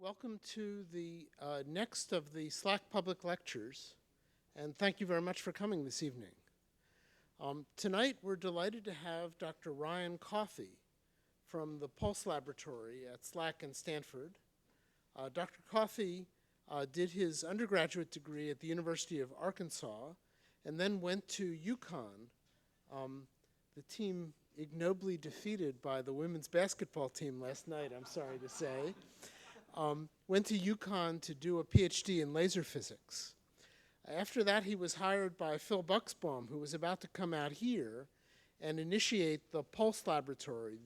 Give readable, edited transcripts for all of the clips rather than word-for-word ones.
Welcome to the next of the SLAC public lectures, and thank you very much for coming this evening. Tonight we're delighted to have Dr. Ryan Coffey from the PULSE Laboratory at SLAC in Stanford. Dr. Coffey did his undergraduate degree at the University of Arkansas and then went to UConn, the team ignobly defeated by the women's basketball team last night, I'm sorry to say. Went to UConn to do a PhD in laser physics. After that, he was hired by Phil Buxbaum, who was about to come out here and initiate the PULSE Laboratory,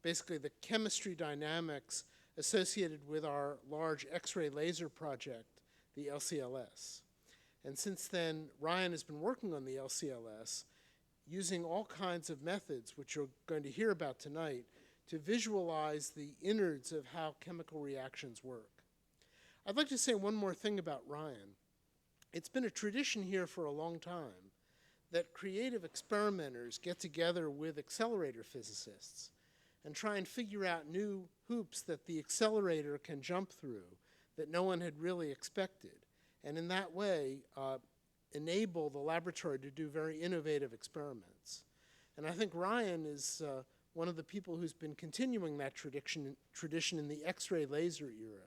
basically the chemistry dynamics associated with our large X-ray laser project, the LCLS. And since then, Ryan has been working on the LCLS using all kinds of methods, which you're going to hear about tonight, to visualize the innards of how chemical reactions work. I'd like to say one more thing about Ryan. It's been a tradition here for a long time that creative experimenters get together with accelerator physicists and try and figure out new hoops that the accelerator can jump through that no one had really expected, and in that way enable the laboratory to do very innovative experiments. And I think Ryan is one of the people who's been continuing that tradition in the X-ray laser era.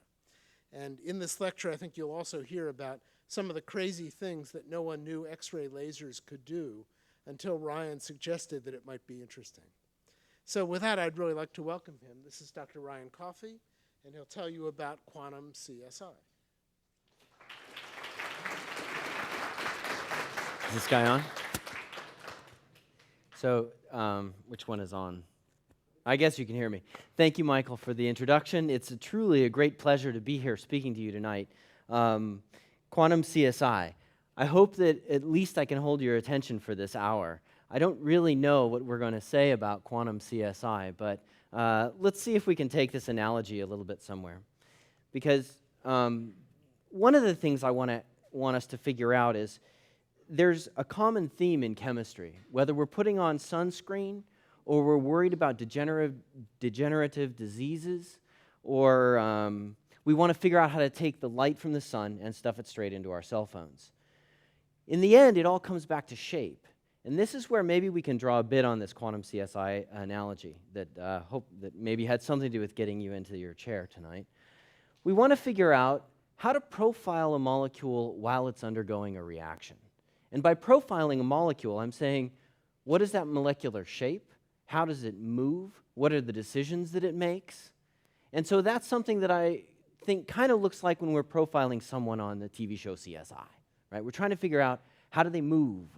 And in this lecture, I think you'll also hear about some of the crazy things that no one knew X-ray lasers could do until Ryan suggested that it might be interesting. So with that, I'd really like to welcome him. This is Dr. Ryan Coffey, and he'll tell you about quantum CSI. Is this guy on? So, which one is on? I guess you can hear me. Thank you, Michael, for the introduction. It's truly a great pleasure to be here speaking to you tonight. Quantum CSI. I hope that at least I can hold your attention for this hour. I don't really know what we're going to say about quantum CSI, but let's see if we can take this analogy a little bit somewhere. Because one of the things I want us to figure out is there's a common theme in chemistry. Whether we're putting on sunscreen, or we're worried about degenerative diseases, or we want to figure out how to take the light from the sun and stuff it straight into our cell phones. In the end, it all comes back to shape. And this is where maybe we can draw a bit on this quantum CSI analogy that hope that maybe had something to do with getting you into your chair tonight. We want to figure out how to profile a molecule while it's undergoing a reaction. And by profiling a molecule, I'm saying, what is that molecular shape? How does it move? What are the decisions that it makes? And so that's something that I think kind of looks like when we're profiling someone on the TV show CSI, right? We're trying to figure out how do they move?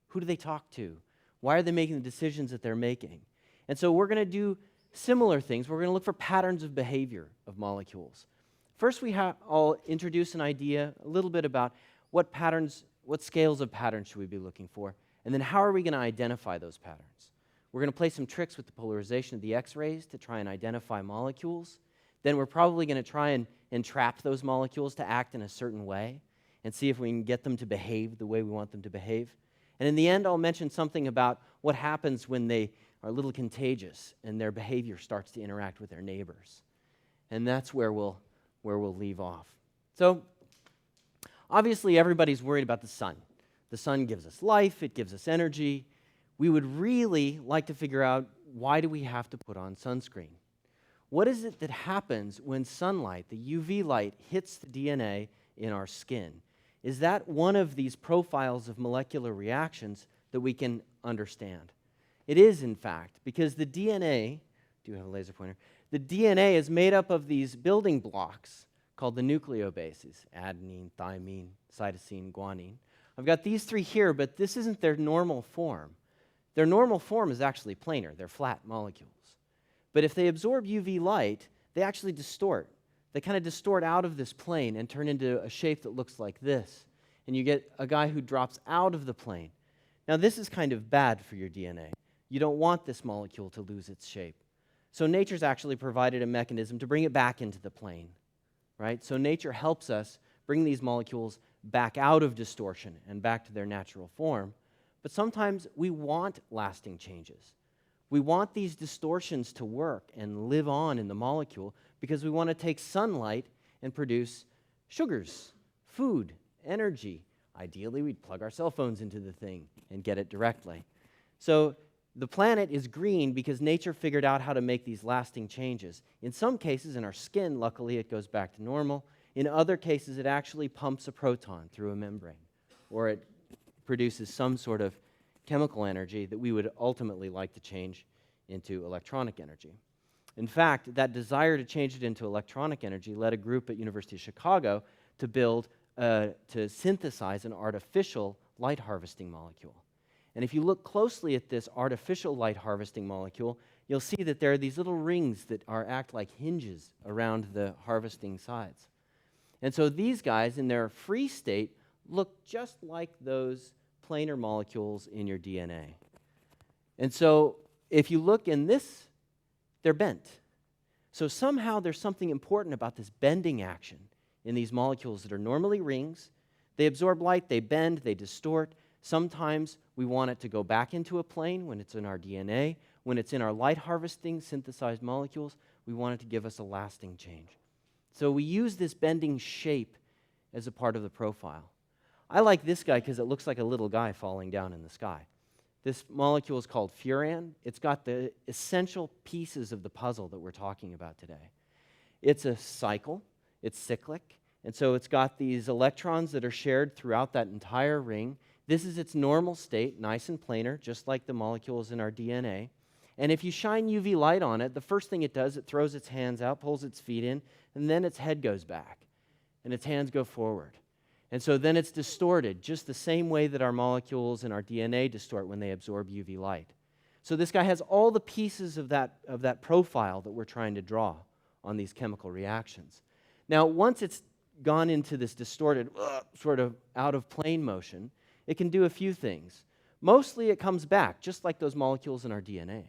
Who do they talk to? Why are they making the decisions that they're making? And so we're going to do similar things. We're going to look for patterns of behavior of molecules. First, I'll introduce an idea, a little bit about what scales of patterns should we be looking for, and then how are we going to identify those patterns? We're going to play some tricks with the polarization of the X-rays to try and identify molecules. Then we're probably going to try and entrap those molecules to act in a certain way and see if we can get them to behave the way we want them to behave. And in the end, I'll mention something about what happens when they are a little contagious and their behavior starts to interact with their neighbors. And that's where we'll leave off. So, obviously, everybody's worried about the sun. The sun gives us life, it gives us energy. We would really like to figure out, why do we have to put on sunscreen? What is it that happens when sunlight, the UV light, hits the DNA in our skin? Is that one of these profiles of molecular reactions that we can understand? It is, in fact, because the DNA, do you have a laser pointer? The DNA is made up of these building blocks called the nucleobases, adenine, thymine, cytosine, guanine. I've got these three here, but this isn't their normal form. Their normal form is actually planar. They're flat molecules. But if they absorb UV light, they actually distort. They kind of distort out of this plane and turn into a shape that looks like this. And you get a guy who drops out of the plane. Now, this is kind of bad for your DNA. You don't want this molecule to lose its shape. So nature's actually provided a mechanism to bring it back into the plane, right? So nature helps us bring these molecules back out of distortion and back to their natural form. But sometimes we want lasting changes. We want these distortions to work and live on in the molecule because we want to take sunlight and produce sugars, food, energy. Ideally, we'd plug our cell phones into the thing and get it directly. So the planet is green because nature figured out how to make these lasting changes. In some cases, in our skin, luckily, it goes back to normal. In other cases, it actually pumps a proton through a membrane, or it produces some sort of chemical energy that we would ultimately like to change into electronic energy. In fact, that desire to change it into electronic energy led a group at University of Chicago to synthesize an artificial light harvesting molecule. And if you look closely at this artificial light harvesting molecule, you'll see that there are these little rings that act like hinges around the harvesting sides. And so these guys, in their free state, look just like those planar molecules in your DNA. And so if you look in this, they're bent. So somehow there's something important about this bending action in these molecules that are normally rings. They absorb light, they bend, they distort. Sometimes we want it to go back into a plane when it's in our DNA. When it's in our light harvesting synthesized molecules, we want it to give us a lasting change. So we use this bending shape as a part of the profile. I like this guy because it looks like a little guy falling down in the sky. This molecule is called Furan. It's got the essential pieces of the puzzle that we're talking about today. It's a cycle, it's cyclic, and so it's got these electrons that are shared throughout that entire ring. This is its normal state, nice and planar, just like the molecules in our DNA. And if you shine UV light on it, the first thing it does, it throws its hands out, pulls its feet in, and then its head goes back, and its hands go forward. And so then it's distorted, just the same way that our molecules in our DNA distort when they absorb UV light. So this guy has all the pieces of that profile that we're trying to draw on these chemical reactions. Now, once it's gone into this distorted, sort of out of plane motion, it can do a few things. Mostly it comes back, just like those molecules in our DNA.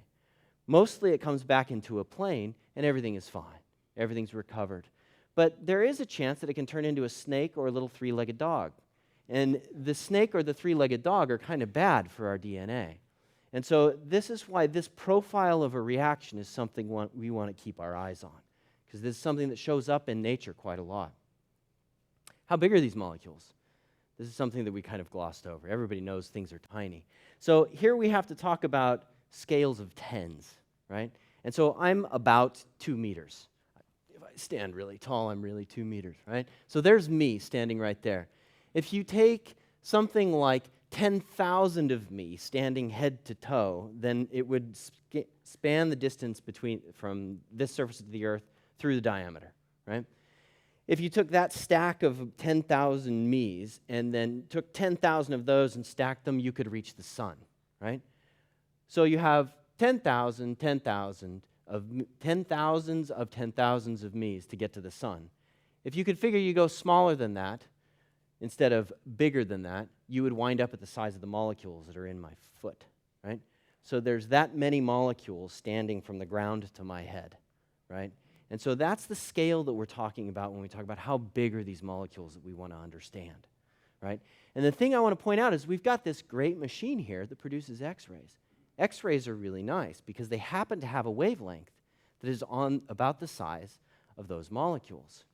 Mostly it comes back into a plane, and everything is fine. Everything's recovered. But there is a chance that it can turn into a snake or a little three-legged dog. And the snake or the three-legged dog are kind of bad for our DNA. And so this is why this profile of a reaction is something we want to keep our eyes on, because this is something that shows up in nature quite a lot. How big are these molecules? This is something that we kind of glossed over. Everybody knows things are tiny. So here we have to talk about scales of tens, right? And so I'm about 2 meters. If I stand really tall, I'm really 2 meters, right? So there's me standing right there. If you take something like 10,000 of me standing head to toe, then it would span the distance from this surface of the Earth through the diameter, right? If you took that stack of 10,000 me's and then took 10,000 of those and stacked them, you could reach the sun, right? So you have 10,000 of 10,000s of 10,000s of me's to get to the sun. If you could figure you go smaller than that instead of bigger than that, you would wind up at the size of the molecules that are in my foot, right? So there's that many molecules standing from the ground to my head, right? And so that's the scale that we're talking about when we talk about how big are these molecules that we want to understand, right? And the thing I want to point out is we've got this great machine here that produces X-rays. X-rays are really nice because they happen to have a wavelength that is on about the size of those molecules.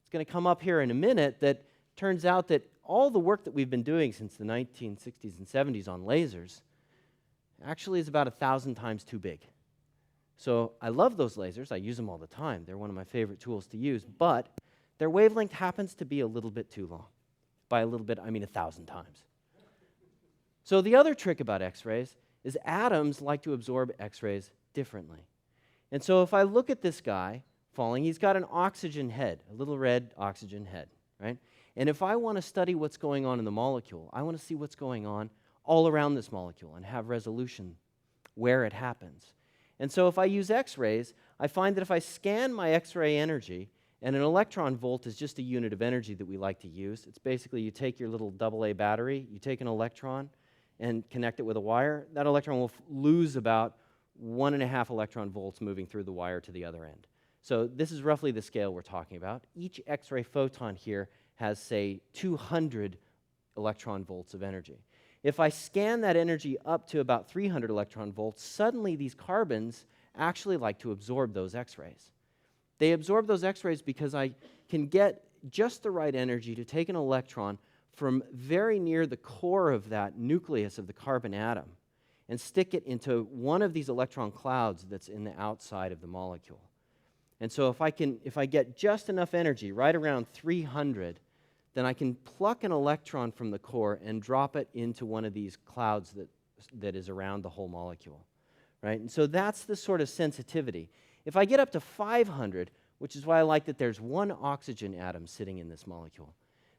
It's going to come up here in a minute that turns out that all the work that we've been doing since the 1960s and 70s on lasers actually is about 1,000 times too big. So I love those lasers. I use them all the time. They're one of my favorite tools to use, but their wavelength happens to be a little bit too long. By a little bit, I mean 1,000 times. So the other trick about X-rays is atoms like to absorb X-rays differently. And so if I look at this guy falling, he's got an oxygen head, a little red oxygen head, right? And if I want to study what's going on in the molecule, I want to see what's going on all around this molecule and have resolution where it happens. And so if I use X-rays, I find that if I scan my X-ray energy, and an electron volt is just a unit of energy that we like to use. It's basically you take your little AA battery, you take an electron and connect it with a wire. That electron will lose about 1.5 electron volts moving through the wire to the other end. So this is roughly the scale we're talking about. Each X-ray photon here has, say, 200 electron volts of energy. If I scan that energy up to about 300 electron volts, suddenly these carbons actually like to absorb those X-rays. They absorb those X-rays because I can get just the right energy to take an electron from very near the core of that nucleus of the carbon atom and stick it into one of these electron clouds that's in the outside of the molecule. And so if I get just enough energy, right around 300, then I can pluck an electron from the core and drop it into one of these clouds that is around the whole molecule, right? And so that's the sort of sensitivity. If I get up to 500, which is why I like that there's one oxygen atom sitting in this molecule,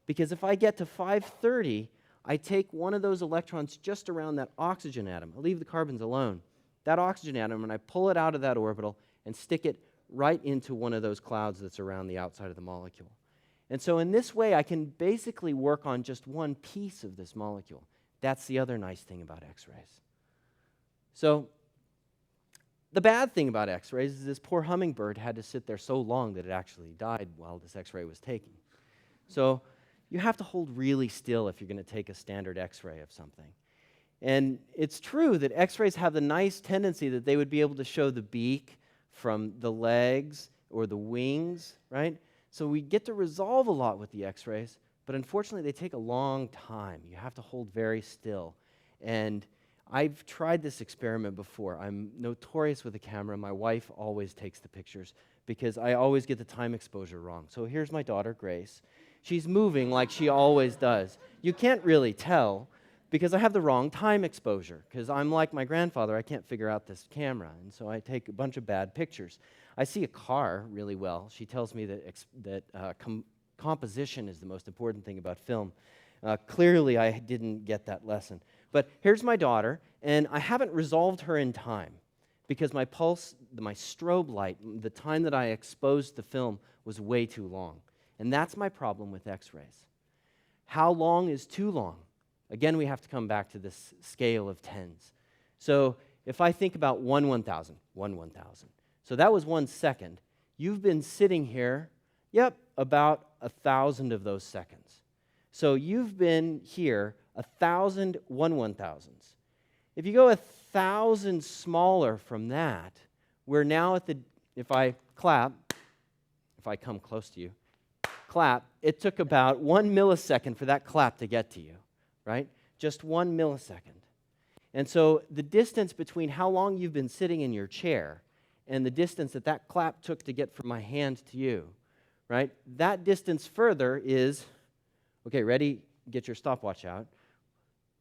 because if I get to 530, I take one of those electrons just around that oxygen atom. I leave the carbons alone. That oxygen atom, and I pull it out of that orbital and stick it right into one of those clouds that's around the outside of the molecule. And so in this way, I can basically work on just one piece of this molecule. That's the other nice thing about X-rays. So the bad thing about X-rays is this poor hummingbird had to sit there so long that it actually died while this X-ray was taken. So you have to hold really still if you're going to take a standard X-ray of something. And it's true that X-rays have the nice tendency that they would be able to show the beak from the legs or the wings, right? So we get to resolve a lot with the X-rays, but unfortunately they take a long time. You have to hold very still. And I've tried this experiment before. I'm notorious with the camera. My wife always takes the pictures because I always get the time exposure wrong. So here's my daughter, Grace. She's moving like she always does. You can't really tell because I have the wrong time exposure because I'm like my grandfather. I can't figure out this camera, and so I take a bunch of bad pictures. I see a car really well. She tells me that composition is the most important thing about film. Clearly, I didn't get that lesson. But here's my daughter, and I haven't resolved her in time because my pulse, my strobe light, the time that I exposed the film was way too long. And that's my problem with X-rays. How long is too long? Again, we have to come back to this scale of tens. So if I think about 1/1000, so that was 1 second. You've been sitting here, about 1,000 of those seconds. So you've been here 1,000 1/1000s. If you go 1,000 smaller from that, we're now at if I clap, if I come close to you, clap, it took about 1 millisecond for that clap to get to you, right? Just 1 millisecond. And so the distance between how long you've been sitting in your chair and the distance that clap took to get from my hand to you, right? That distance further is, okay, ready? Get your stopwatch out.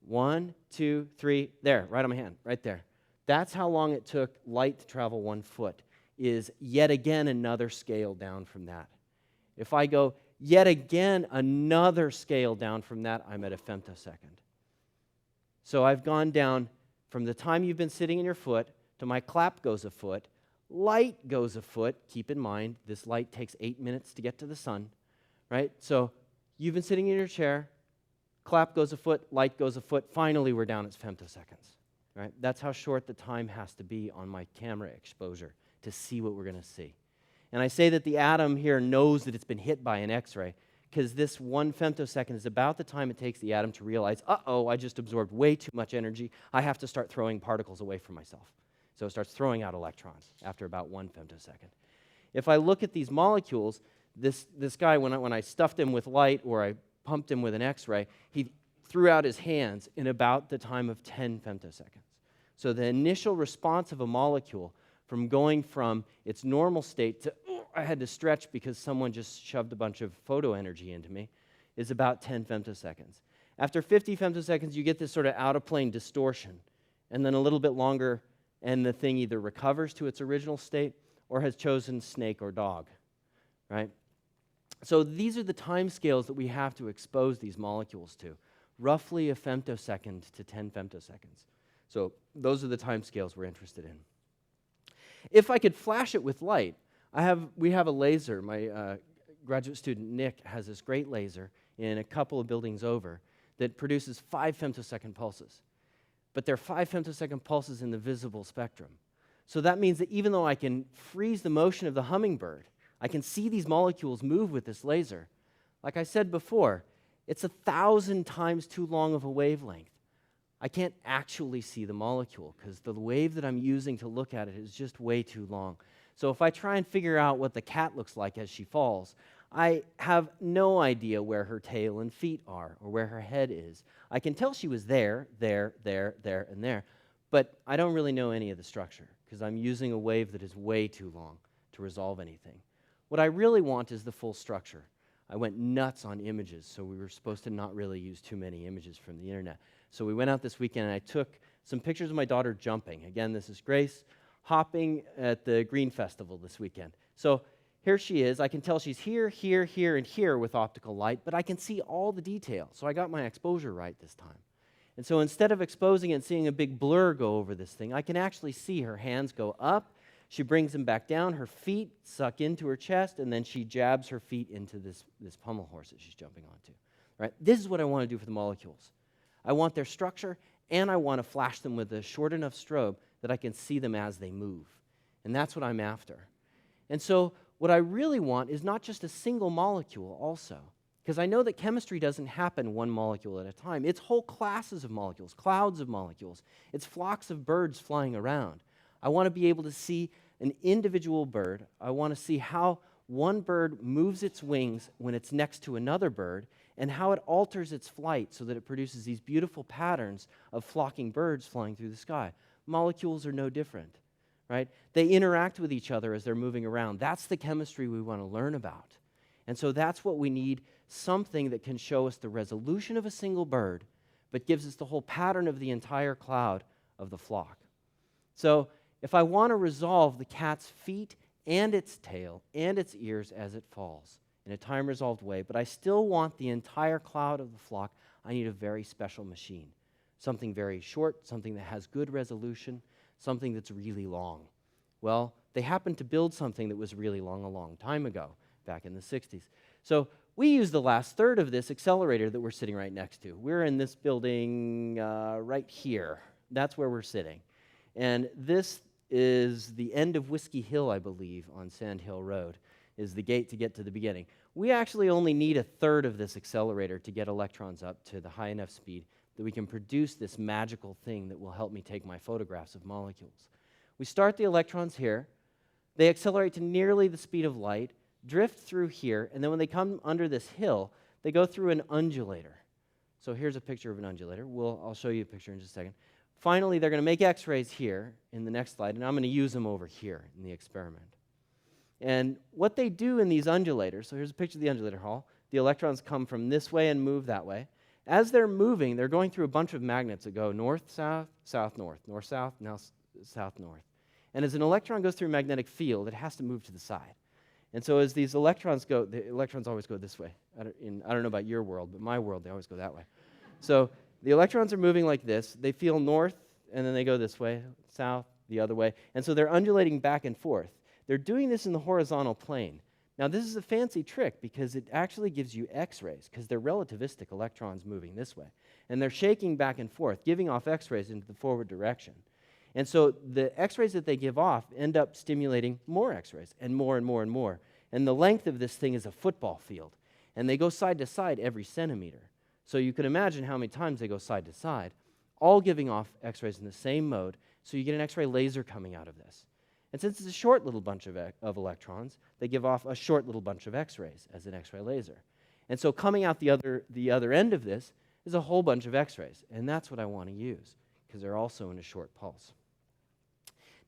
1, 2, 3, there, right on my hand, right there. That's how long it took light to travel 1 foot, is yet again another scale down from that. If I go yet again another scale down from that, I'm at a femtosecond. So I've gone down from the time you've been sitting in your foot to my clap goes a foot, light goes a foot. Keep in mind, this light takes 8 minutes to get to the sun, right? So you've been sitting in your chair, clap goes a foot, light goes a foot. Finally, we're down at femtoseconds, right? That's how short the time has to be on my camera exposure to see what we're going to see. And I say that the atom here knows that it's been hit by an X-ray because this 1 femtosecond is about the time it takes the atom to realize, I just absorbed way too much energy. I have to start throwing particles away from myself. So it starts throwing out electrons after about 1 femtosecond. If I look at these molecules, this guy, when I stuffed him with light or I pumped him with an X-ray, he threw out his hands in about the time of 10 femtoseconds. So the initial response of a molecule from going from its normal state to, I had to stretch because someone just shoved a bunch of photo energy into me, is about 10 femtoseconds. After 50 femtoseconds, you get this sort of out-of-plane distortion, and then a little bit longer, and the thing either recovers to its original state or has chosen snake or dog, right? So these are the time scales that we have to expose these molecules to, roughly a femtosecond to 10 femtoseconds. So those are the time scales we're interested in. If I could flash it with light, we have a laser. My graduate student, Nick, has this great laser in a couple of buildings over that produces 5 femtosecond pulses. But they're 5 femtosecond pulses in the visible spectrum. So that means that even though I can freeze the motion of the hummingbird, I can see these molecules move with this laser. Like I said before, it's 1,000 times too long of a wavelength. I can't actually see the molecule because the wave that I'm using to look at it is just way too long. So if I try and figure out what the cat looks like as she falls, I have no idea where her tail and feet are or where her head is. I can tell she was there, and there, but I don't really know any of the structure because I'm using a wave that is way too long to resolve anything. What I really want is the full structure. I went nuts on images, so we were supposed to not really use too many images from the internet. So we went out this weekend and I took some pictures of my daughter jumping. Again, this is Grace hopping at the Green Festival this weekend. So here she is. I can tell she's here, here, here, and here with optical light, but I can see all the details. So I got my exposure right this time. And so instead of exposing it and seeing a big blur go over this thing, I can actually see her hands go up. She brings them back down. Her feet suck into her chest, and then she jabs her feet into this pommel horse that she's jumping onto. Right? This is what I want to do for the molecules. I want their structure, and I want to flash them with a short enough strobe that I can see them as they move. And that's what I'm after. And so what I really want is not just a single molecule also, because I know that chemistry doesn't happen one molecule at a time. It's whole classes of molecules, clouds of molecules. It's flocks of birds flying around. I want to be able to see an individual bird. I want to see how one bird moves its wings when it's next to another bird, and how it alters its flight so that it produces these beautiful patterns of flocking birds flying through the sky. Molecules are no different, right? They interact with each other as they're moving around. That's the chemistry we want to learn about. And so that's what we need, something that can show us the resolution of a single bird, but gives us the whole pattern of the entire cloud of the flock. So if I want to resolve the cat's feet and its tail and its ears as it falls in a time-resolved way, but I still want the entire cloud of the flock, I need a very special machine. Something very short, something that has good resolution, something that's really long. Well, they happened to build something that was really long a long time ago, back in the 60s. So we use the last third of this accelerator that we're sitting right next to. We're in this building right here. That's where we're sitting. And this is the end of Whiskey Hill, I believe, on Sand Hill Road, is the gate to get to the beginning. We actually only need a third of this accelerator to get electrons up to the high enough speed that we can produce this magical thing that will help me take my photographs of molecules. We start the electrons here. They accelerate to nearly the speed of light, drift through here, and then when they come under this hill, they go through an undulator. So here's a picture of an undulator. I'll show you a picture in just a second. Finally, they're going to make X-rays here in the next slide, and I'm going to use them over here in the experiment. And what they do in these undulators, so here's a picture of the undulator hall. The electrons come from this way and move that way. As they're moving, they're going through a bunch of magnets that go north, south, south, north, north, south, now south, north. And as an electron goes through a magnetic field, it has to move to the side. And so as these electrons go, the electrons always go this way. I don't know about your world, but my world, they always go that way. So the electrons are moving like this. They feel north, and then they go this way, south, the other way. And so they're undulating back and forth. They're doing this in the horizontal plane. Now, this is a fancy trick because it actually gives you X-rays because they're relativistic electrons moving this way. And they're shaking back and forth, giving off X-rays into the forward direction. And so the X-rays that they give off end up stimulating more X-rays and more and more and more. And the length of this thing is a football field. And they go side to side every centimeter. So you can imagine how many times they go side to side, all giving off X-rays in the same mode. So you get an X-ray laser coming out of this. And since it's a short little bunch of electrons, they give off a short little bunch of X-rays as an X-ray laser. And so coming out the other end of this is a whole bunch of X-rays. And that's what I want to use because they're also in a short pulse.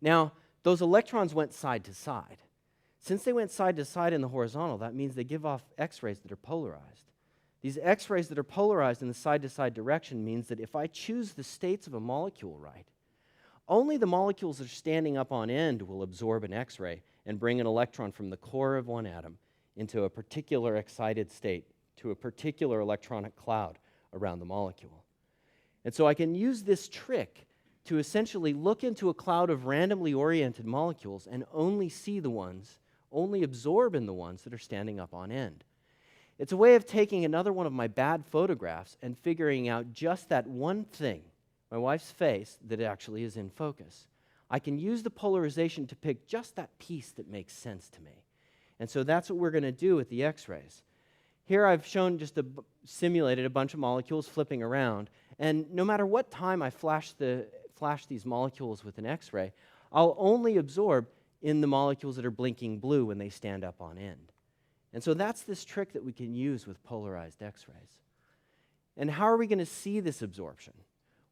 Now, those electrons went side to side. Since they went side to side in the horizontal, that means they give off X-rays that are polarized. These X-rays that are polarized in the side-to-side direction means that if I choose the states of a molecule right, only the molecules that are standing up on end will absorb an X-ray and bring an electron from the core of one atom into a particular excited state to a particular electronic cloud around the molecule. And so I can use this trick to essentially look into a cloud of randomly oriented molecules and only absorb in the ones that are standing up on end. It's a way of taking another one of my bad photographs and figuring out just that one thing, my wife's face, that actually is in focus. I can use the polarization to pick just that piece that makes sense to me. And so that's what we're going to do with the X-rays. Here I've shown simulated a bunch of molecules flipping around, And no matter what time I flash these molecules with an X-ray, I'll only absorb in the molecules that are blinking blue when they stand up on end. And so that's this trick that we can use with polarized X-rays. And how are we going to see this absorption?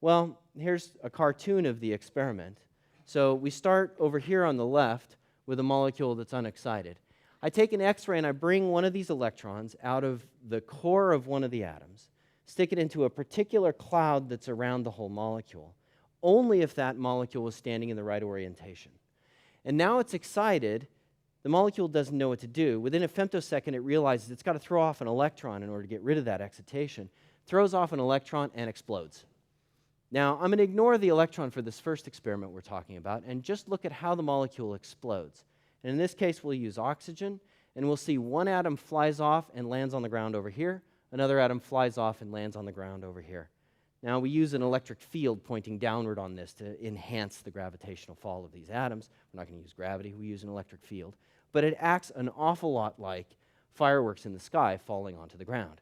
Well, here's a cartoon of the experiment. So we start over here on the left with a molecule that's unexcited. I take an X-ray and I bring one of these electrons out of the core of one of the atoms, stick it into a particular cloud that's around the whole molecule, only if that molecule is standing in the right orientation. And now it's excited. The molecule doesn't know what to do. Within a femtosecond, it realizes it's got to throw off an electron in order to get rid of that excitation, throws off an electron, and explodes. Now, I'm going to ignore the electron for this first experiment we're talking about and just look at how the molecule explodes. And in this case, we'll use oxygen, and we'll see one atom flies off and lands on the ground over here. Another atom flies off and lands on the ground over here. Now, we use an electric field pointing downward on this to enhance the gravitational fall of these atoms. We're not going to use gravity. We use an electric field. But it acts an awful lot like fireworks in the sky falling onto the ground.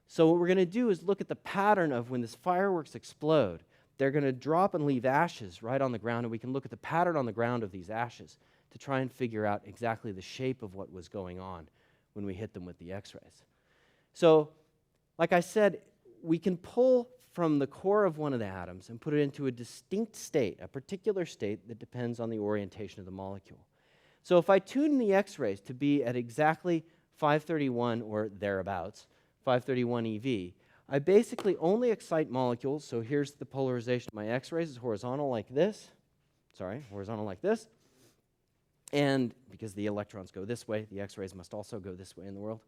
So what we're going to do is look at the pattern of when these fireworks explode. They're going to drop and leave ashes right on the ground, and we can look at the pattern on the ground of these ashes to try and figure out exactly the shape of what was going on when we hit them with the X-rays. So, like I said, we can pull from the core of one of the atoms and put it into a distinct state, a particular state that depends on the orientation of the molecule. So if I tune the X-rays to be at exactly 531 or thereabouts, 531 eV, I basically only excite molecules. So here's the polarization. My X-rays is horizontal like this. Horizontal like this. And because the electrons go this way, the X-rays must also go this way in the world.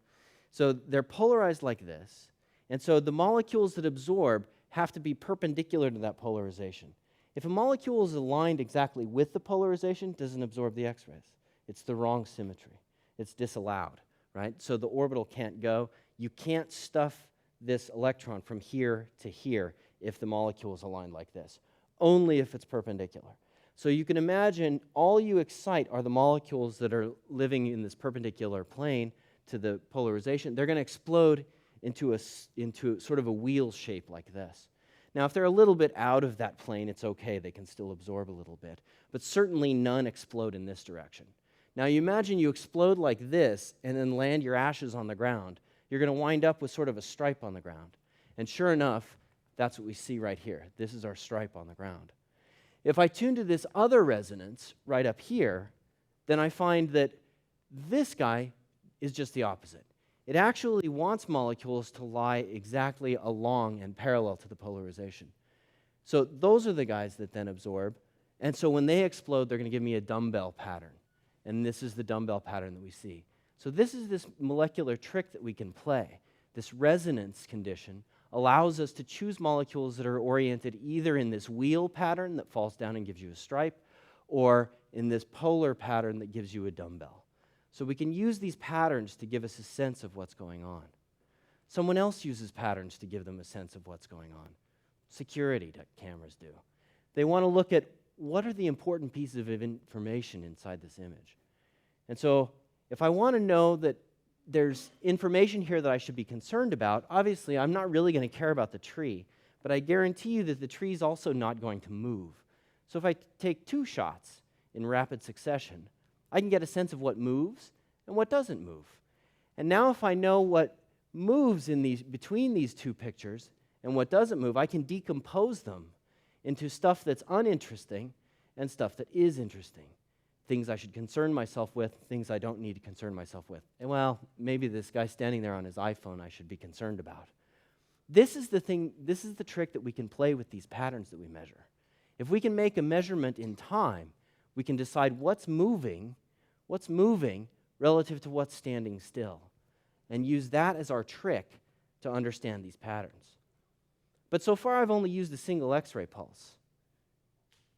So they're polarized like this. And so the molecules that absorb have to be perpendicular to that polarization. If a molecule is aligned exactly with the polarization, it doesn't absorb the X-rays. It's the wrong symmetry. It's disallowed, right? So the orbital can't go. You can't stuff this electron from here to here if the molecule is aligned like this, only if it's perpendicular. So you can imagine all you excite are the molecules that are living in this perpendicular plane to the polarization. They're going to explode into sort of a wheel shape like this. Now, if they're a little bit out of that plane, it's okay. They can still absorb a little bit. But certainly none explode in this direction. Now, you imagine you explode like this and then land your ashes on the ground. You're going to wind up with sort of a stripe on the ground. And sure enough, that's what we see right here. This is our stripe on the ground. If I tune to this other resonance right up here, then I find that this guy is just the opposite. It actually wants molecules to lie exactly along and parallel to the polarization. So those are the guys that then absorb. And so when they explode, they're going to give me a dumbbell pattern. And this is the dumbbell pattern that we see. So this is this molecular trick that we can play. This resonance condition allows us to choose molecules that are oriented either in this wheel pattern that falls down and gives you a stripe, or in this polar pattern that gives you a dumbbell. So we can use these patterns to give us a sense of what's going on. Someone else uses patterns to give them a sense of what's going on. Security cameras do. They want to look at what are the important pieces of information inside this image. And so if I want to know that there's information here that I should be concerned about, obviously I'm not really going to care about the tree, but I guarantee you that the tree is also not going to move. So if I take 2 shots in rapid succession, I can get a sense of what moves and what doesn't move. And now if I know what moves between these 2 pictures and what doesn't move, I can decompose them into stuff that's uninteresting and stuff that is interesting. Things I should concern myself with, things I don't need to concern myself with. And well, maybe this guy standing there on his iPhone I should be concerned about. This is the trick that we can play with these patterns that we measure. If we can make a measurement in time, we can decide what's moving relative to what's standing still, and use that as our trick to understand these patterns. But so far I've only used a single X-ray pulse.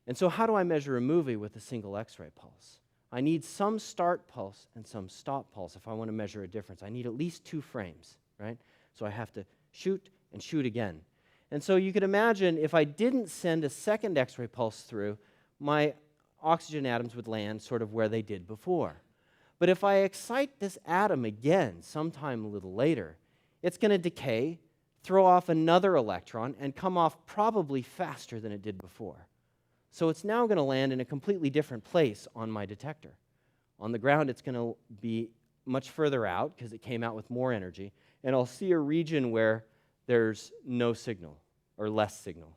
And so how do I measure a movie with a single X-ray pulse? I need some start pulse and some stop pulse if I want to measure a difference. I need at least 2 frames, right? So I have to shoot and shoot again. And so you could imagine if I didn't send a second X-ray pulse through, my oxygen atoms would land sort of where they did before. But if I excite this atom again sometime a little later, it's going to decay throw off another electron and come off probably faster than it did before. So it's now going to land in a completely different place on my detector. On the ground, it's going to be much further out because it came out with more energy, and I'll see a region where there's no signal or less signal.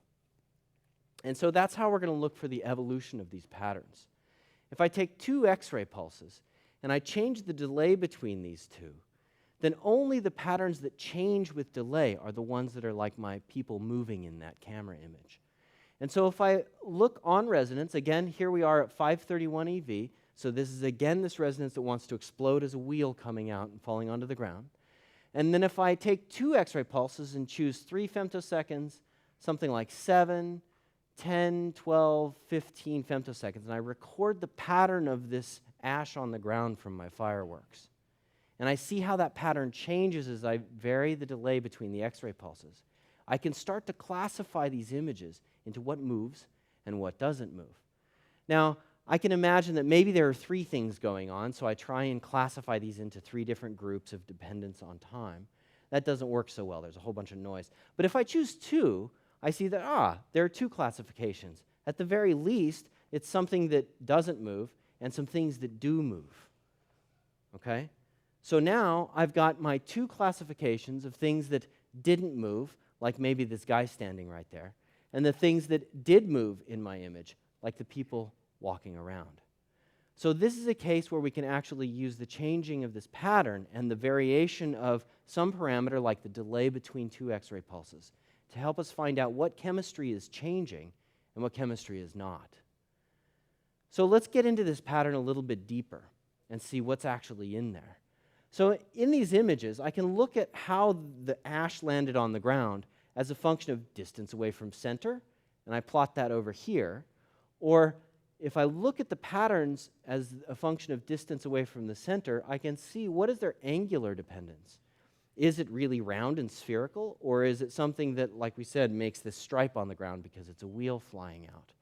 And so that's how we're going to look for the evolution of these patterns. If I take two X-ray pulses and I change the delay between these two, then only the patterns that change with delay are the ones that are like my people moving in that camera image. And so if I look on resonance, again, here we are at 531 eV, so this is again this resonance that wants to explode as a wheel coming out and falling onto the ground. And then if I take two X-ray pulses and choose 3 femtoseconds, something like 7, 10, 12, 15 femtoseconds, and I record the pattern of this ash on the ground from my fireworks. And I see how that pattern changes as I vary the delay between the X-ray pulses. I can start to classify these images into what moves and what doesn't move. Now, I can imagine that maybe there are 3 things going on, so I try and classify these into 3 different groups of dependence on time. That doesn't work so well. There's a whole bunch of noise. But if I choose 2, I see that, there are 2 classifications. At the very least, it's something that doesn't move and some things that do move. Okay? So now I've got my 2 classifications of things that didn't move, like maybe this guy standing right there, and the things that did move in my image, like the people walking around. So this is a case where we can actually use the changing of this pattern and the variation of some parameter, like the delay between 2 X-ray pulses, to help us find out what chemistry is changing and what chemistry is not. So let's get into this pattern a little bit deeper and see what's actually in there. So in these images, I can look at how the ash landed on the ground as a function of distance away from center, and I plot that over here. Or if I look at the patterns as a function of distance away from the center, I can see what is their angular dependence. Is it really round and spherical, or is it something that, like we said, makes this stripe on the ground because it's a wheel flying out?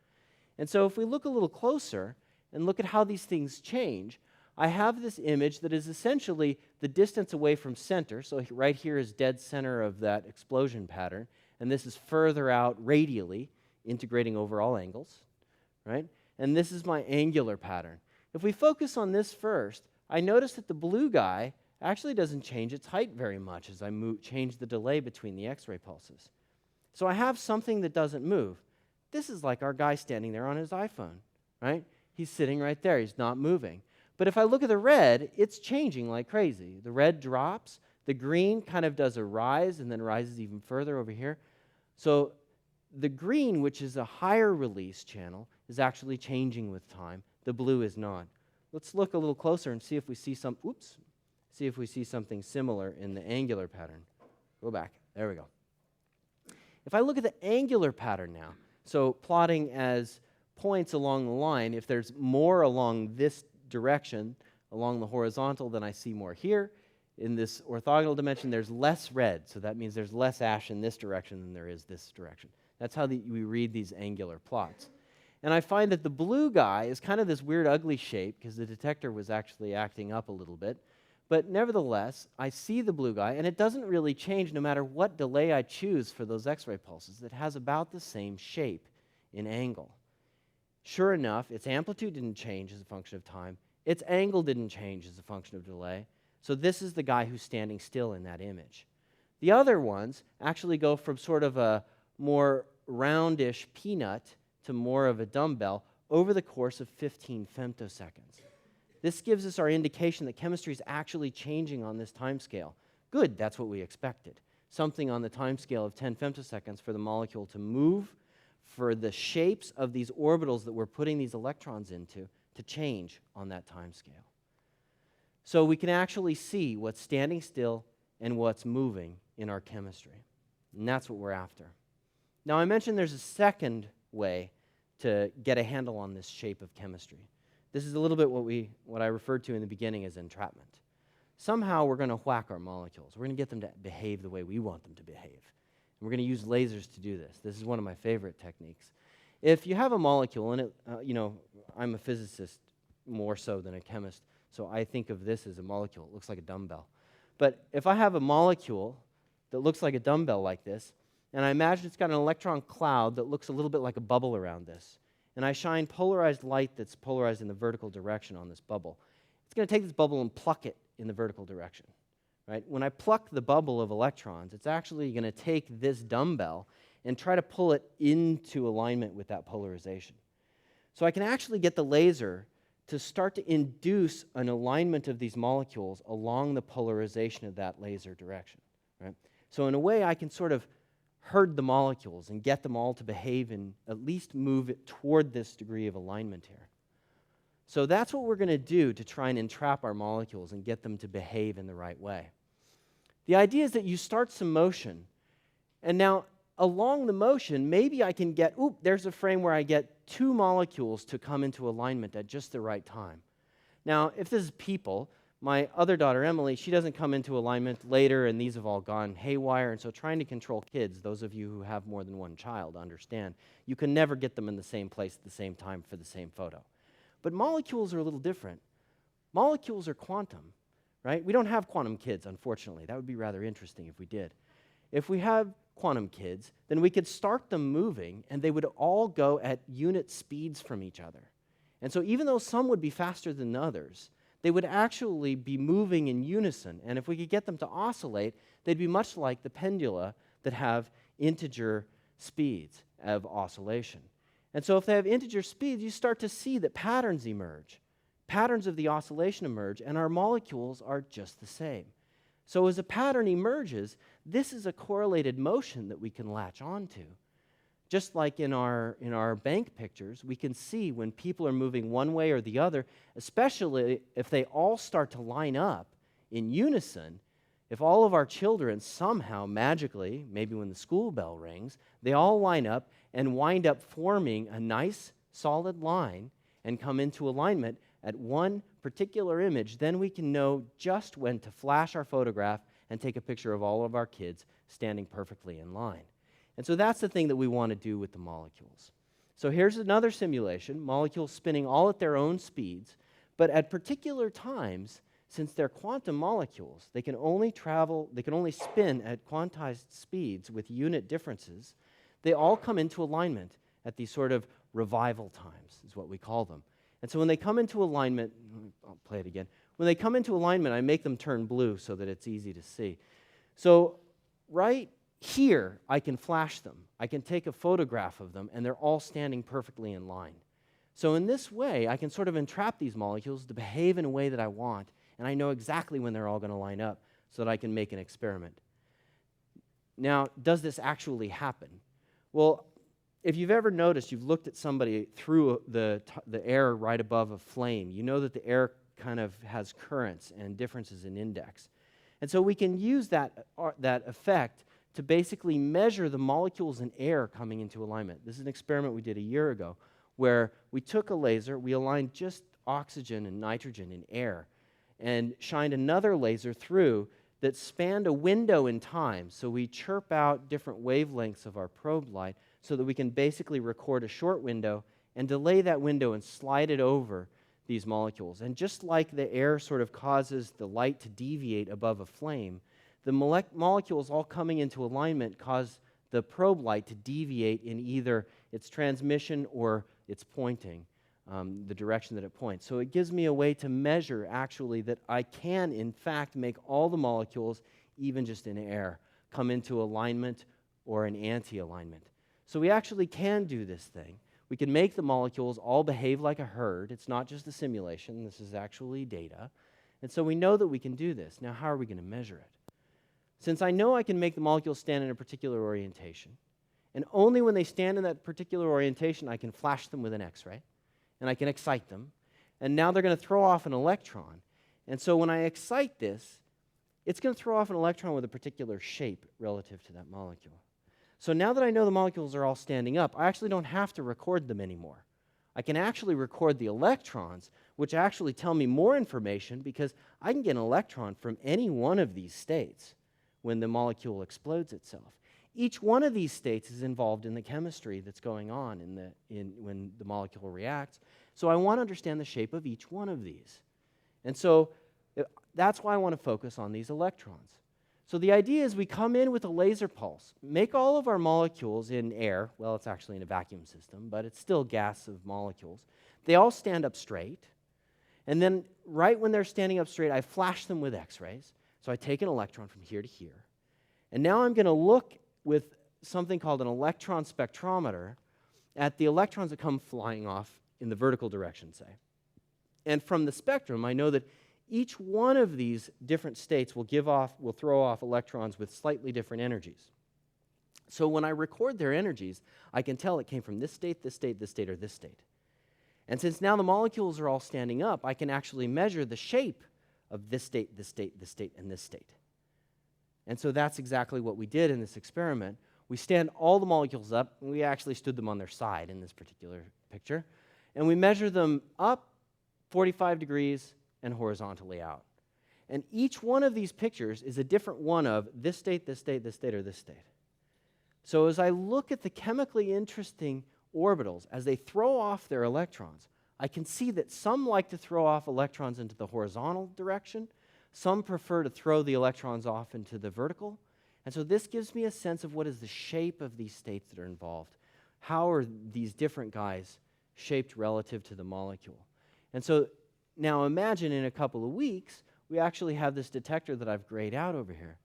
And so if we look a little closer and look at how these things change, I have this image that is essentially the distance away from center. So right here is dead center of that explosion pattern, and this is further out radially, integrating over all angles, right? And this is my angular pattern. If we focus on this first, I notice that the blue guy actually doesn't change its height very much as I change the delay between the X-ray pulses. So I have something that doesn't move. This is like our guy standing there on his iPhone, right? He's sitting right there. He's not moving. But if I look at the red, it's changing like crazy. The red drops. The green kind of does a rise and then rises even further over here. So the green, which is a higher release channel, is actually changing with time. The blue is not. Let's look a little closer and see if we see something similar in the angular pattern. Go back. There we go. If I look at the angular pattern now, so plotting as points along the line, if there's more along this direction, along the horizontal, then I see more here. In this orthogonal dimension, there's less red, so that means there's less ash in this direction than there is this direction. That's how we read these angular plots. And I find that the blue guy is kind of this weird ugly shape because the detector was actually acting up a little bit. But nevertheless, I see the blue guy, and it doesn't really change no matter what delay I choose for those X-ray pulses. It has about the same shape in angle. Sure enough, its amplitude didn't change as a function of time. Its angle didn't change as a function of delay. So this is the guy who's standing still in that image. The other ones actually go from sort of a more roundish peanut to more of a dumbbell over the course of 15 femtoseconds. This gives us our indication that chemistry is actually changing on this time scale. Good, that's what we expected. Something on the time scale of 10 femtoseconds for the molecule to move, for the shapes of these orbitals that we're putting these electrons into to change on that time scale. So we can actually see what's standing still and what's moving in our chemistry. And that's what we're after. Now, I mentioned there's a second way to get a handle on this shape of chemistry. This is a little bit what I referred to in the beginning as entrapment. Somehow we're going to whack our molecules. We're going to get them to behave the way we want them to behave. And we're going to use lasers to do this. This is one of my favorite techniques. If you have a molecule, and I'm a physicist more so than a chemist, so I think of this as a molecule. It looks like a dumbbell. But if I have a molecule, that looks like a dumbbell like this, and I imagine it's got an electron cloud that looks a little bit like a bubble around this. And I shine polarized light that's polarized in the vertical direction on this bubble. It's going to take this bubble and pluck it in the vertical direction. Right? When I pluck the bubble of electrons, it's actually going to take this dumbbell and try to pull it into alignment with that polarization. So I can actually get the laser to start to induce an alignment of these molecules along the polarization of that laser direction. Right? So in a way, I can sort of herd the molecules and get them all to behave and at least move it toward this degree of alignment here. So that's what we're going to do to try and entrap our molecules and get them to behave in the right way. The idea is that you start some motion, and now along the motion, maybe I can get, there's a frame where I get two molecules to come into alignment at just the right time. Now, if this is people, my other daughter, Emily, she doesn't come into alignment later, and these have all gone haywire, and so trying to control kids, those of you who have more than one child understand, you can never get them in the same place at the same time for the same photo. But molecules are a little different. Molecules are quantum, right? We don't have quantum kids, unfortunately. That would be rather interesting if we did. If we have quantum kids, then we could start them moving, and they would all go at unit speeds from each other. And so even though some would be faster than others, they would actually be moving in unison, and if we could get them to oscillate, they'd be much like the pendula that have integer speeds of oscillation. And so if they have integer speeds, you start to see that patterns emerge. Patterns of the oscillation emerge, and our molecules are just the same. So as a pattern emerges, this is a correlated motion that we can latch onto. Just like in our bank pictures, we can see when people are moving one way or the other, especially if they all start to line up in unison. If all of our children somehow magically, maybe when the school bell rings, they all line up and wind up forming a nice solid line and come into alignment at one particular image, then we can know just when to flash our photograph and take a picture of all of our kids standing perfectly in line. And so that's the thing that we want to do with the molecules. So here's another simulation, molecules spinning all at their own speeds, but at particular times, since they're quantum molecules, they can only spin at quantized speeds with unit differences. They all come into alignment at these sort of revival times, is what we call them. And so when they come into alignment, I'll play it again. When they come into alignment, I make them turn blue so that it's easy to see. So right here, I can flash them. I can take a photograph of them, and they're all standing perfectly in line. So in this way, I can sort of entrap these molecules to behave in a way that I want, and I know exactly when they're all going to line up so that I can make an experiment. Now, does this actually happen? Well, if you've ever noticed, you've looked at somebody through the air right above a flame, you know that the air kind of has currents and differences in index. And so we can use that effect to basically measure the molecules in air coming into alignment. This is an experiment we did a year ago where we took a laser, we aligned just oxygen and nitrogen in air, and shined another laser through that spanned a window in time. So we chirp out different wavelengths of our probe light so that we can basically record a short window and delay that window and slide it over these molecules. And just like the air sort of causes the light to deviate above a flame, the molecules all coming into alignment cause the probe light to deviate in either its transmission or its pointing, the direction that it points. So it gives me a way to measure actually that I can in fact make all the molecules, even just in air, come into alignment or an anti-alignment. So we actually can do this thing. We can make the molecules all behave like a herd. It's not just a simulation. This is actually data. And so we know that we can do this. Now, how are we going to measure it? Since I know I can make the molecules stand in a particular orientation, and only when they stand in that particular orientation, I can flash them with an X-ray, and I can excite them, and now they're going to throw off an electron. And so when I excite this, it's going to throw off an electron with a particular shape relative to that molecule. So now that I know the molecules are all standing up, I actually don't have to record them anymore. I can actually record the electrons, which actually tell me more information because I can get an electron from any one of these states when the molecule explodes itself. Each one of these states is involved in the chemistry that's going on when the molecule reacts. So I want to understand the shape of each one of these. And so that's why I want to focus on these electrons. So the idea is we come in with a laser pulse, make all of our molecules in air, well, it's actually in a vacuum system, but it's still gas of molecules. They all stand up straight, and then right when they're standing up straight, I flash them with X-rays. So I take an electron from here to here, and now I'm going to look with something called an electron spectrometer at the electrons that come flying off in the vertical direction, say. And from the spectrum, I know that each one of these different states will throw off electrons with slightly different energies. So when I record their energies, I can tell it came from this state, this state, this state, or this state. And since now the molecules are all standing up, I can actually measure the shape of this state, this state, this state, and this state. And so that's exactly what we did in this experiment. We stand all the molecules up, and we actually stood them on their side in this particular picture, and we measure them up 45 degrees and horizontally out. And each one of these pictures is a different one of this state, this state, this state, or this state. So as I look at the chemically interesting orbitals, as they throw off their electrons, I can see that some like to throw off electrons into the horizontal direction, some prefer to throw the electrons off into the vertical, and so this gives me a sense of what is the shape of these states that are involved. How are these different guys shaped relative to the molecule? And so now imagine in a couple of weeks, we actually have this detector that I've grayed out over here.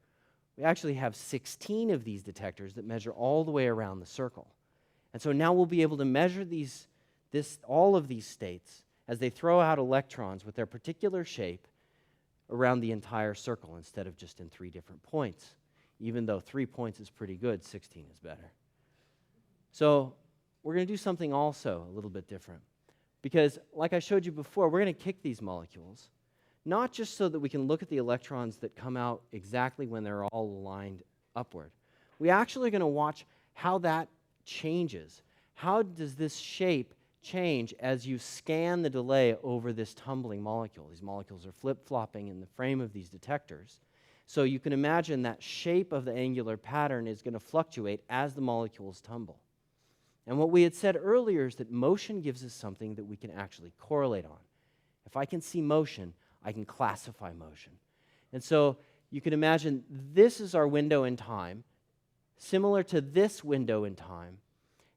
We actually have 16 of these detectors that measure all the way around the circle. And so now we'll be able to measure all of these states as they throw out electrons with their particular shape around the entire circle instead of just in 3 different points. Even though 3 points is pretty good, 16 is better. So we're going to do something also a little bit different. Because, like I showed you before, we're going to kick these molecules, not just so that we can look at the electrons that come out exactly when they're all aligned upward. We're actually going to watch how that changes. How does this shape change as you scan the delay over this tumbling molecule? These molecules are flip-flopping in the frame of these detectors. So you can imagine that shape of the angular pattern is going to fluctuate as the molecules tumble. And what we had said earlier is that motion gives us something that we can actually correlate on. If I can see motion, I can classify motion. And so you can imagine this is our window in time, similar to this window in time.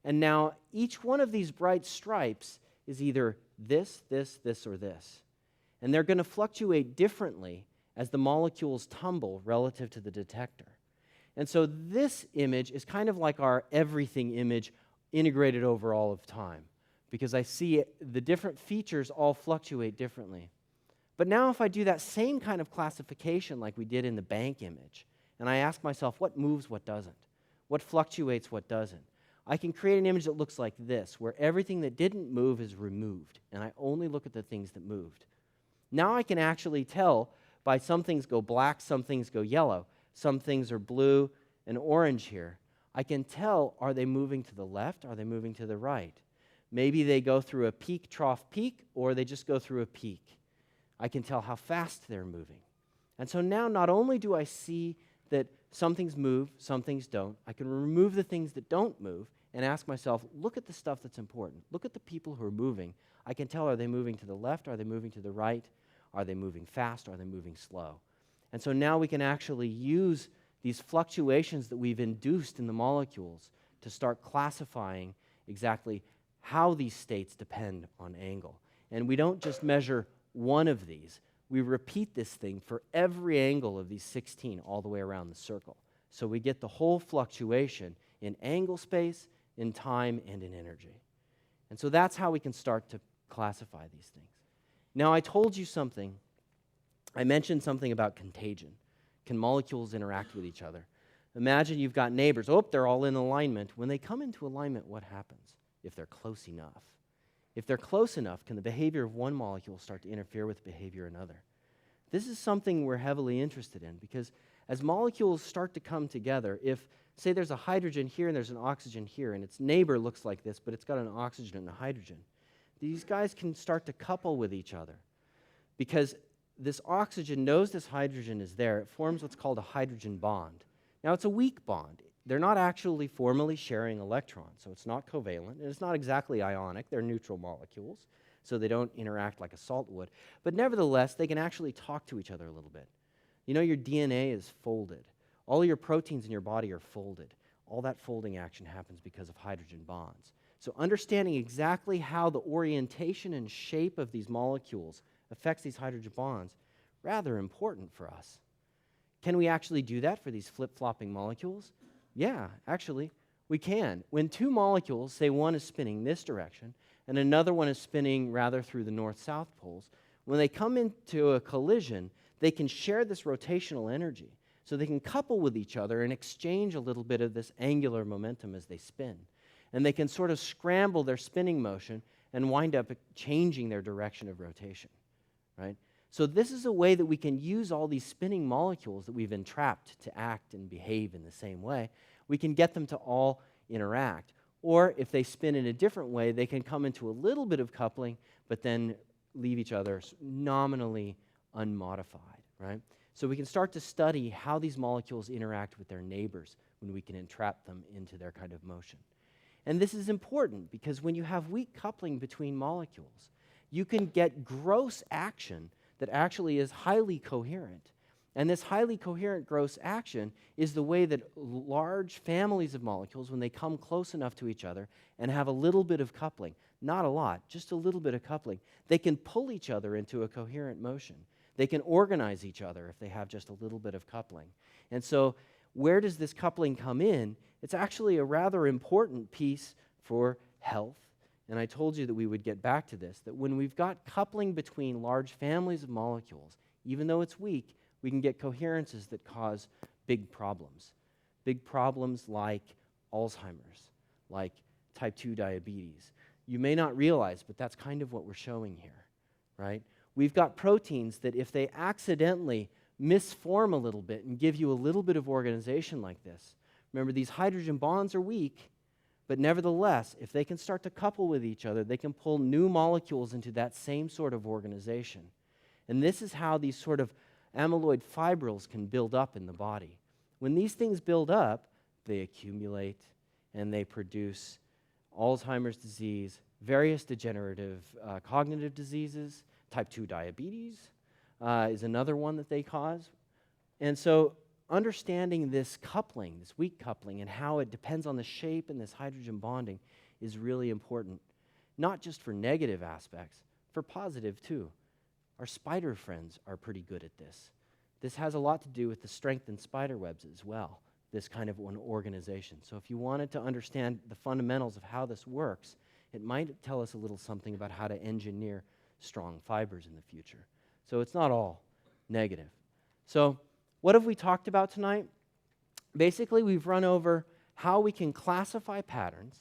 And now each one of these bright stripes is either this, this, this, or this. And they're going to fluctuate differently as the molecules tumble relative to the detector. And so this image is kind of like our everything image integrated over all of time, because I see the different features all fluctuate differently. But now if I do that same kind of classification like we did in the bank image, and I ask myself what moves, what doesn't, what fluctuates, what doesn't, I can create an image that looks like this, where everything that didn't move is removed, and I only look at the things that moved. Now I can actually tell by some things go black, some things go yellow, some things are blue and orange here. I can tell, are they moving to the left, are they moving to the right? Maybe they go through a peak, trough, peak, or they just go through a peak. I can tell how fast they're moving. And so now not only do I see that some things move, some things don't, I can remove the things that don't move and ask myself, look at the stuff that's important. Look at the people who are moving. I can tell, are they moving to the left, are they moving to the right? Are they moving fast, are they moving slow? And so now we can actually use these fluctuations that we've induced in the molecules to start classifying exactly how these states depend on angle. And we don't just measure one of these. We repeat this thing for every angle of these 16 all the way around the circle. So we get the whole fluctuation in angle space, in time, and in energy. And so that's how we can start to classify these things. Now, I told you something. I mentioned something about contagion. Can molecules interact with each other? Imagine you've got neighbors. Oh, they're all in alignment. When they come into alignment, what happens? If they're close enough. If they're close enough, can the behavior of one molecule start to interfere with the behavior of another? This is something we're heavily interested in, because as molecules start to come together, if, say, there's a hydrogen here and there's an oxygen here, and its neighbor looks like this, but it's got an oxygen and a hydrogen, these guys can start to couple with each other, because this oxygen knows this hydrogen is there. It forms what's called a hydrogen bond. Now, it's a weak bond. They're not actually formally sharing electrons, so it's not covalent, and it's not exactly ionic. They're neutral molecules, so they don't interact like a salt would. But nevertheless, they can actually talk to each other a little bit. You know, your DNA is folded. All your proteins in your body are folded. All that folding action happens because of hydrogen bonds. So understanding exactly how the orientation and shape of these molecules affects these hydrogen bonds, rather important for us. Can we actually do that for these flip-flopping molecules? Yeah, actually, we can. When two molecules, say one is spinning this direction and another one is spinning rather through the north-south poles, when they come into a collision, they can share this rotational energy. So they can couple with each other and exchange a little bit of this angular momentum as they spin. And they can sort of scramble their spinning motion and wind up changing their direction of rotation, right? So this is a way that we can use all these spinning molecules that we've entrapped to act and behave in the same way. We can get them to all interact. Or if they spin in a different way, they can come into a little bit of coupling, but then leave each other nominally unmodified, right? So we can start to study how these molecules interact with their neighbors when we can entrap them into their kind of motion. And this is important because when you have weak coupling between molecules, you can get gross action that actually is highly coherent. And this highly coherent gross action is the way that large families of molecules, when they come close enough to each other and have a little bit of coupling, not a lot, just a little bit of coupling, they can pull each other into a coherent motion. They can organize each other if they have just a little bit of coupling. And so where does this coupling come in? It's actually a rather important piece for health. And I told you that we would get back to this, that when we've got coupling between large families of molecules, even though it's weak, we can get coherences that cause big problems. Big problems like Alzheimer's, like type 2 diabetes. You may not realize, but that's kind of what we're showing here, right? We've got proteins that if they accidentally misform a little bit and give you a little bit of organization like this, remember these hydrogen bonds are weak, but nevertheless, if they can start to couple with each other, they can pull new molecules into that same sort of organization. And this is how these sort of amyloid fibrils can build up in the body. When these things build up, they accumulate and they produce Alzheimer's disease, various degenerative cognitive diseases. Type 2 diabetes is another one that they cause. And so understanding this coupling, this weak coupling, and how it depends on the shape and this hydrogen bonding is really important, not just for negative aspects, for positive too. Our spider friends are pretty good at this. This has a lot to do with the strength in spider webs as well, this kind of an organization. So if you wanted to understand the fundamentals of how this works, it might tell us a little something about how to engineer strong fibers in the future. So it's not all negative. So what have we talked about tonight? Basically, we've run over how we can classify patterns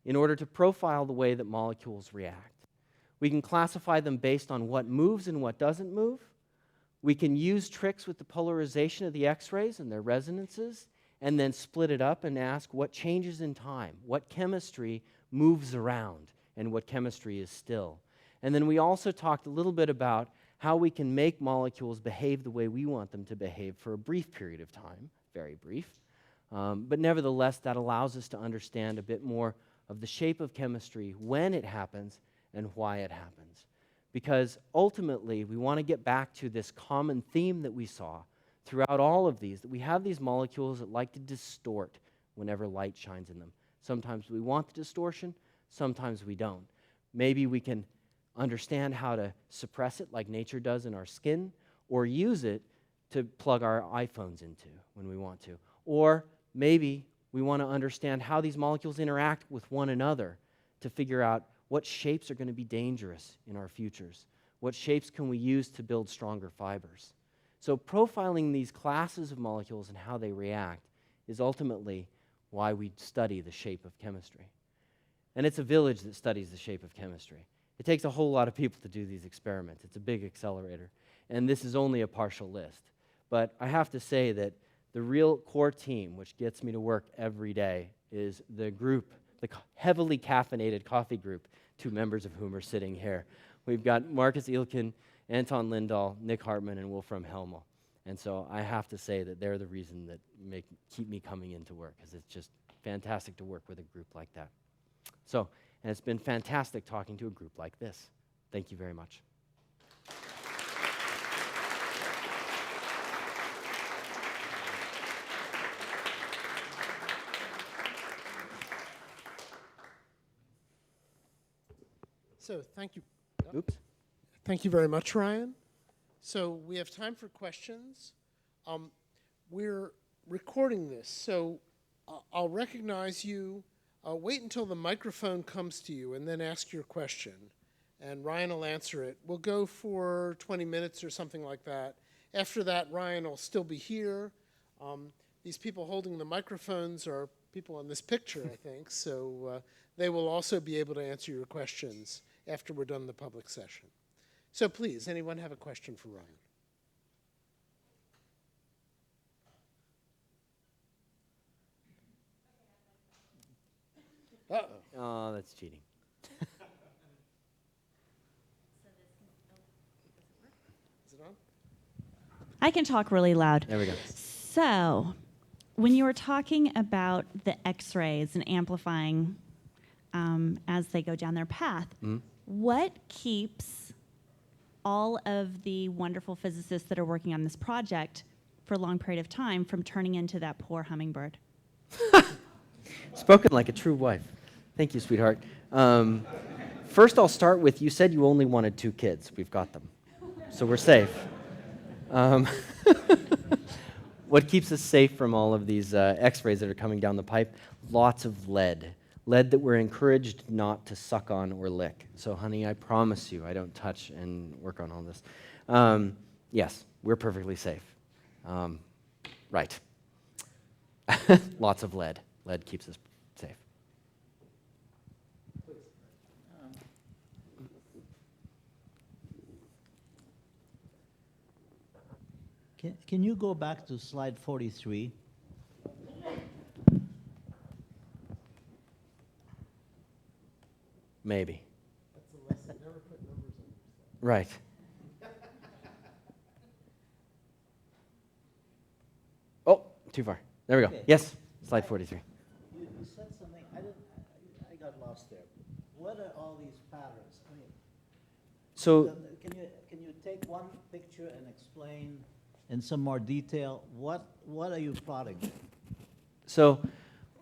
in order to profile the way that molecules react. We can classify them based on what moves and what doesn't move. We can use tricks with the polarization of the X-rays and their resonances, and then split it up and ask what changes in time, what chemistry moves around, and what chemistry is still. And then we also talked a little bit about how we can make molecules behave the way we want them to behave for a brief period of time, very brief. But nevertheless, that allows us to understand a bit more of the shape of chemistry, when it happens, and why it happens. Because ultimately, we want to get back to this common theme that we saw throughout all of these, that we have these molecules that like to distort whenever light shines in them. Sometimes we want the distortion, sometimes we don't. Maybe we can understand how to suppress it like nature does in our skin, or use it to plug our iPhones into when we want to. Or maybe we want to understand how these molecules interact with one another to figure out what shapes are going to be dangerous in our futures. What shapes can we use to build stronger fibers? So profiling these classes of molecules and how they react is ultimately why we study the shape of chemistry. And it's a village that studies the shape of chemistry. It takes a whole lot of people to do these experiments. It's a big accelerator. And this is only a partial list. But I have to say that the real core team, which gets me to work every day, is the group, the heavily caffeinated coffee group, 2 members of whom are sitting here. We've got Marcus Ilkin, Anton Lindahl, Nick Hartman, and Wolfram Helmel. And so I have to say that they're the reason that keep me coming into work, because it's just fantastic to work with a group like that. So, and it's been fantastic talking to a group like this. Thank you very much. So thank you. Oops. Thank you very much, Ryan. So we have time for questions. We're recording this, so I'll recognize you. Wait until the microphone comes to you and then ask your question. And Ryan will answer it. We'll go for 20 minutes or something like that. After that, Ryan will still be here. These people holding the microphones are people in this picture, I think. So they will also be able to answer your questions after we're done the public session. So please, anyone have a question for Ryan? Uh-oh. Oh, that's cheating. Is it on? I can talk really loud. There we go. So, when you were talking about the X-rays and amplifying as they go down their path, what keeps all of the wonderful physicists that are working on this project for a long period of time from turning into that poor hummingbird? Spoken like a true wife. Thank you, sweetheart. First, I'll start with, you said you only wanted 2 kids. We've got them. So we're safe. What keeps us safe from all of these X-rays that are coming down the pipe? Lots of lead. Lead that we're encouraged not to suck on or lick. So, honey, I promise you I don't touch and work on all this. Yes, we're perfectly safe. Right. Lots of lead. Lead keeps us safe. Can you go back to slide 43? Maybe. That's a lesson. Never put numbers on your slide. Right. Oh, too far. There we go. Okay. Yes, slide 43. You said something, I got lost there. What are all these patterns? I mean, So, can you take one picture and explain in some more detail what are you plotting? So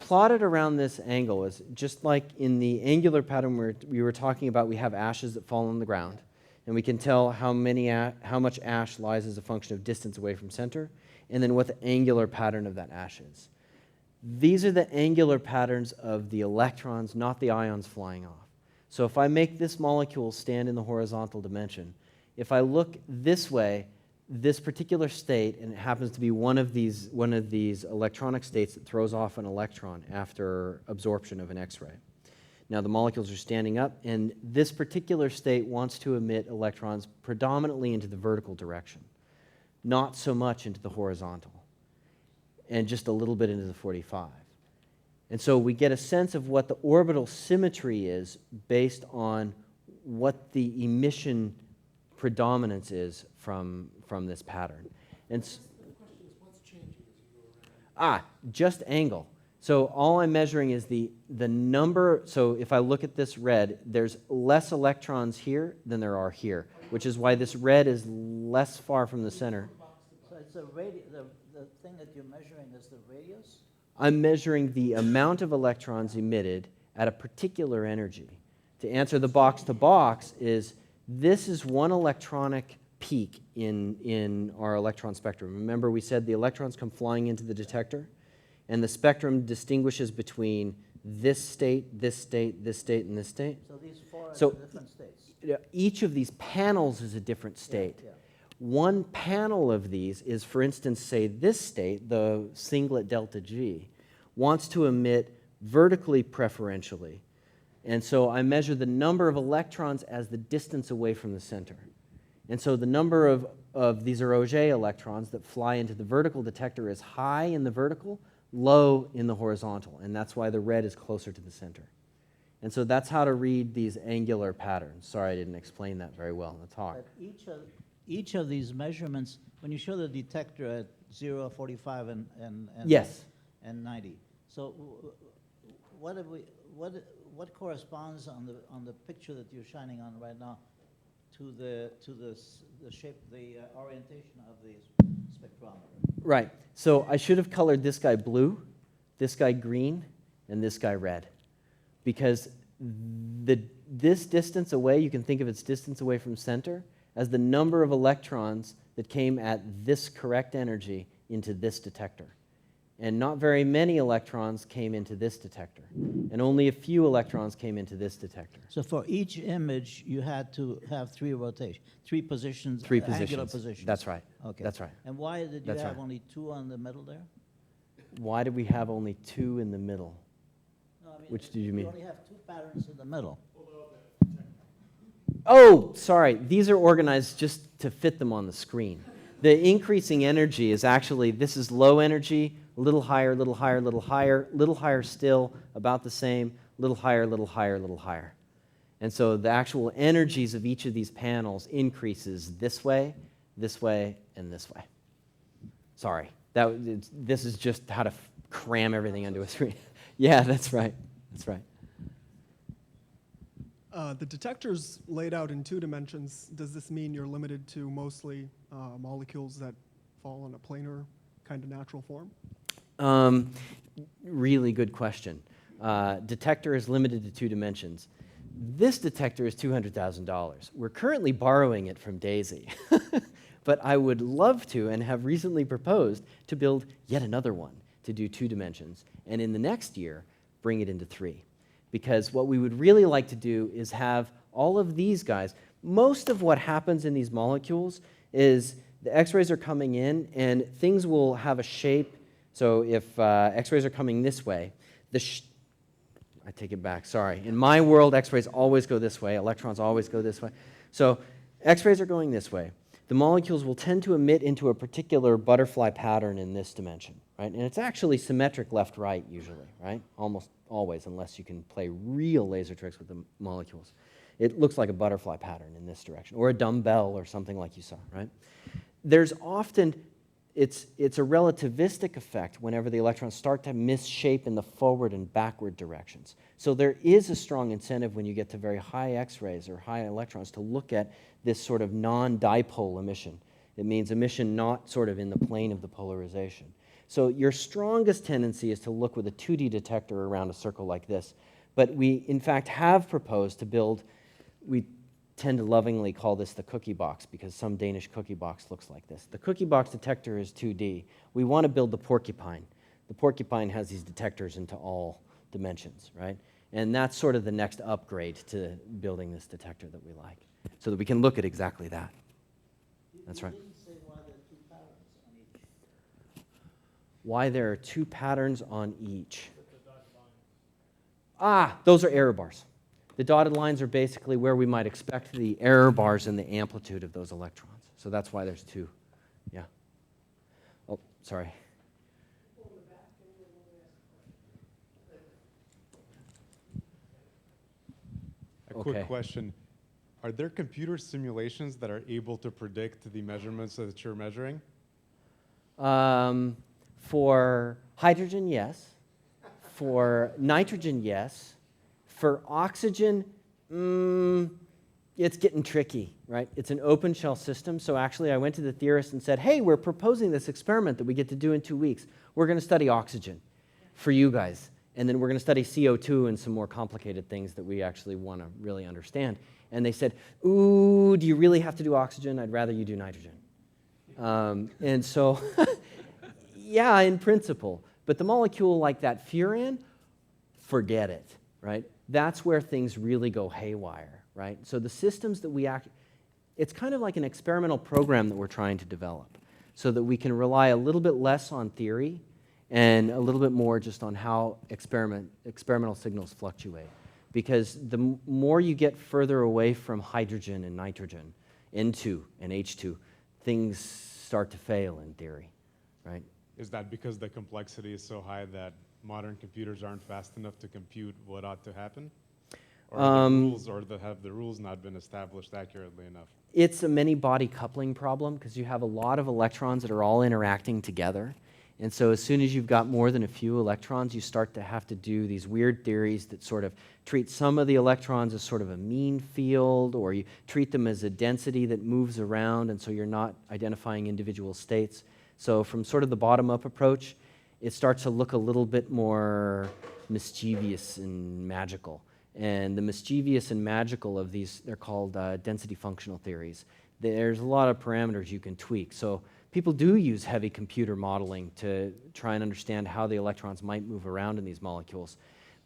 plotted around this angle is just like in the angular pattern we were talking about. We have ashes that fall on the ground, and we can tell how much ash lies as a function of distance away from center, and then what the angular pattern of that ash is. These are the angular patterns of the electrons, not the ions flying off. So if I make this molecule stand in the horizontal dimension, if I look this way, this particular state, and it happens to be one of these electronic states that throws off an electron after absorption of an X-ray. Now the molecules are standing up, and this particular state wants to emit electrons predominantly into the vertical direction, not so much into the horizontal, and just a little bit into the 45. And so we get a sense of what the orbital symmetry is based on what the emission predominance is from this pattern. And The question is, what's changing as you go around? just angle. So all I'm measuring is the number. So if I look at this red, there's less electrons here than there are here, which is why this red is less far from the center. So it's the thing that you're measuring is the radius? I'm measuring the amount of electrons emitted at a particular energy. To answer the box to box is, this is one electronic peak in our electron spectrum. Remember, we said the electrons come flying into the detector, and the spectrum distinguishes between this state, this state, this state, and this state. So these 4 So are different states. each of these panels is a different state. Yeah. One panel of these is, for instance, say this state, the singlet delta G, wants to emit vertically preferentially. And so I measure the number of electrons as the distance away from the center. And so the number of these are Auger electrons that fly into the vertical detector is high in the vertical, low in the horizontal. And that's why the red is closer to the center. And so that's how to read these angular patterns. Sorry, I didn't explain that very well in the talk. But each of these measurements, when you show the detector at 0, 45, and Yes. and 90, so what corresponds on the picture that you're shining on right now to the shape, the orientation of the spectrometer? Right. So I should have colored this guy blue, this guy green, and this guy red, because this distance away, you can think of its distance away from center as the number of electrons that came at this correct energy into this detector. And not very many electrons came into this detector. And only a few electrons came into this detector. So for each image, you had to have three positions, Three angular positions. positions. That's right. Okay. That's right. And why did you That's have right. only two on the middle there? Why did we have only two in the middle? No, I mean, Which do you mean? You only have two patterns in the middle. Oh, sorry. These are organized just to fit them on the screen. The increasing energy is actually, this is low energy, a little higher, little higher, little higher, little higher still, about the same, little higher, little higher, little higher. And so the actual energies of each of these panels increases this way, and this way. Sorry. This is just how to cram everything onto a screen. Yeah, that's right. That's right. The detector's laid out in 2 dimensions. Does this mean you're limited to mostly molecules that fall in a planar kind of natural form? Really good question. Detector is limited to 2 dimensions. This detector is $200,000. We're currently borrowing it from Daisy. But I would love to, and have recently proposed, to build yet another one to do 2 dimensions, and in the next year, bring it into 3. Because what we would really like to do is have all of these guys. Most of what happens in these molecules is the X-rays are coming in, and things will have a shape. So if X-rays are coming this way, I take it back, sorry. In my world, X-rays always go this way. Electrons always go this way. So X-rays are going this way. The molecules will tend to emit into a particular butterfly pattern in this dimension, right? And it's actually symmetric left-right usually, right? Almost always, unless you can play real laser tricks with the molecules. It looks like a butterfly pattern in this direction, or a dumbbell or something like you saw, right? There's often, it's a relativistic effect whenever the electrons start to misshape in the forward and backward directions. So there is a strong incentive when you get to very high X-rays or high electrons to look at this sort of non-dipole emission. It means emission not sort of in the plane of the polarization. So your strongest tendency is to look with a 2D detector around a circle like this. But we, in fact, have proposed to build, we tend to lovingly call this the cookie box because some Danish cookie box looks like this. The cookie box detector is 2D. We want to build the porcupine. The porcupine has these detectors into all dimensions, right? And that's sort of the next upgrade to building this detector that we like, so that we can look at exactly that. That's right. You didn't say why there are two patterns on each. Why there are 2 patterns on each. Those are error bars. The dotted lines are basically where we might expect the error bars and the amplitude of those electrons. So that's why there's 2. Yeah. Oh, sorry. A quick question. Are there computer simulations that are able to predict the measurements that you're measuring? For hydrogen, yes. For nitrogen, yes. For oxygen, it's getting tricky, right? It's an open shell system, so actually I went to the theorist and said, hey, we're proposing this experiment that we get to do in 2 weeks. We're going to study oxygen for you guys, and then we're going to study CO2 and some more complicated things that we actually want to really understand. And they said, ooh, do you really have to do oxygen? I'd rather you do nitrogen. And so, yeah, in principle. But the molecule like that Furan, forget it, right? That's where things really go haywire, right? So the systems that it's kind of like an experimental program that we're trying to develop so that we can rely a little bit less on theory and a little bit more just on how experimental signals fluctuate. Because the more you get further away from hydrogen and nitrogen, N2 and H2, things start to fail in theory, right? Is that because the complexity is so high that modern computers aren't fast enough to compute what ought to happen? Or have the rules not been established accurately enough? It's a many-body coupling problem because you have a lot of electrons that are all interacting together. And so as soon as you've got more than a few electrons, you start to have to do these weird theories that sort of treat some of the electrons as sort of a mean field, or you treat them as a density that moves around, and so you're not identifying individual states. So from sort of the bottom-up approach, it starts to look a little bit more mischievous and magical. And the mischievous and magical of these, they're called density functional theories. There's a lot of parameters you can tweak. So people do use heavy computer modeling to try and understand how the electrons might move around in these molecules.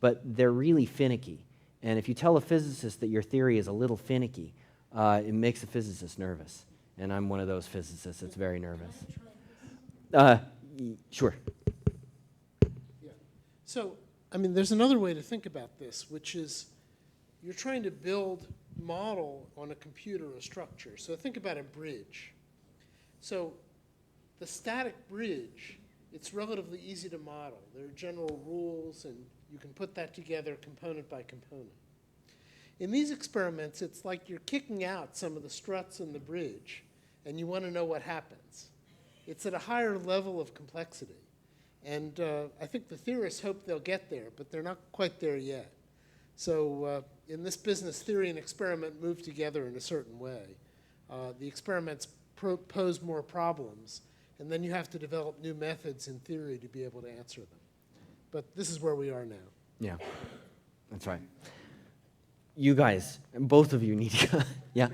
But they're really finicky. And if you tell a physicist that your theory is a little finicky, it makes a physicist nervous. And I'm one of those physicists that's very nervous. Sure. Yeah. So, I mean, there's another way to think about this, which is you're trying to build model on a computer a structure. So think about a bridge. So the static bridge, it's relatively easy to model. There are general rules, and you can put that together component by component. In these experiments, it's like you're kicking out some of the struts in the bridge, and you want to know what happens. It's at a higher level of complexity. And I think the theorists hope they'll get there, but they're not quite there yet. So in this business, theory and experiment move together in a certain way. The experiments pose more problems, and then you have to develop new methods in theory to be able to answer them. But this is where we are now. Yeah, that's right. You guys, both of you need to, yeah?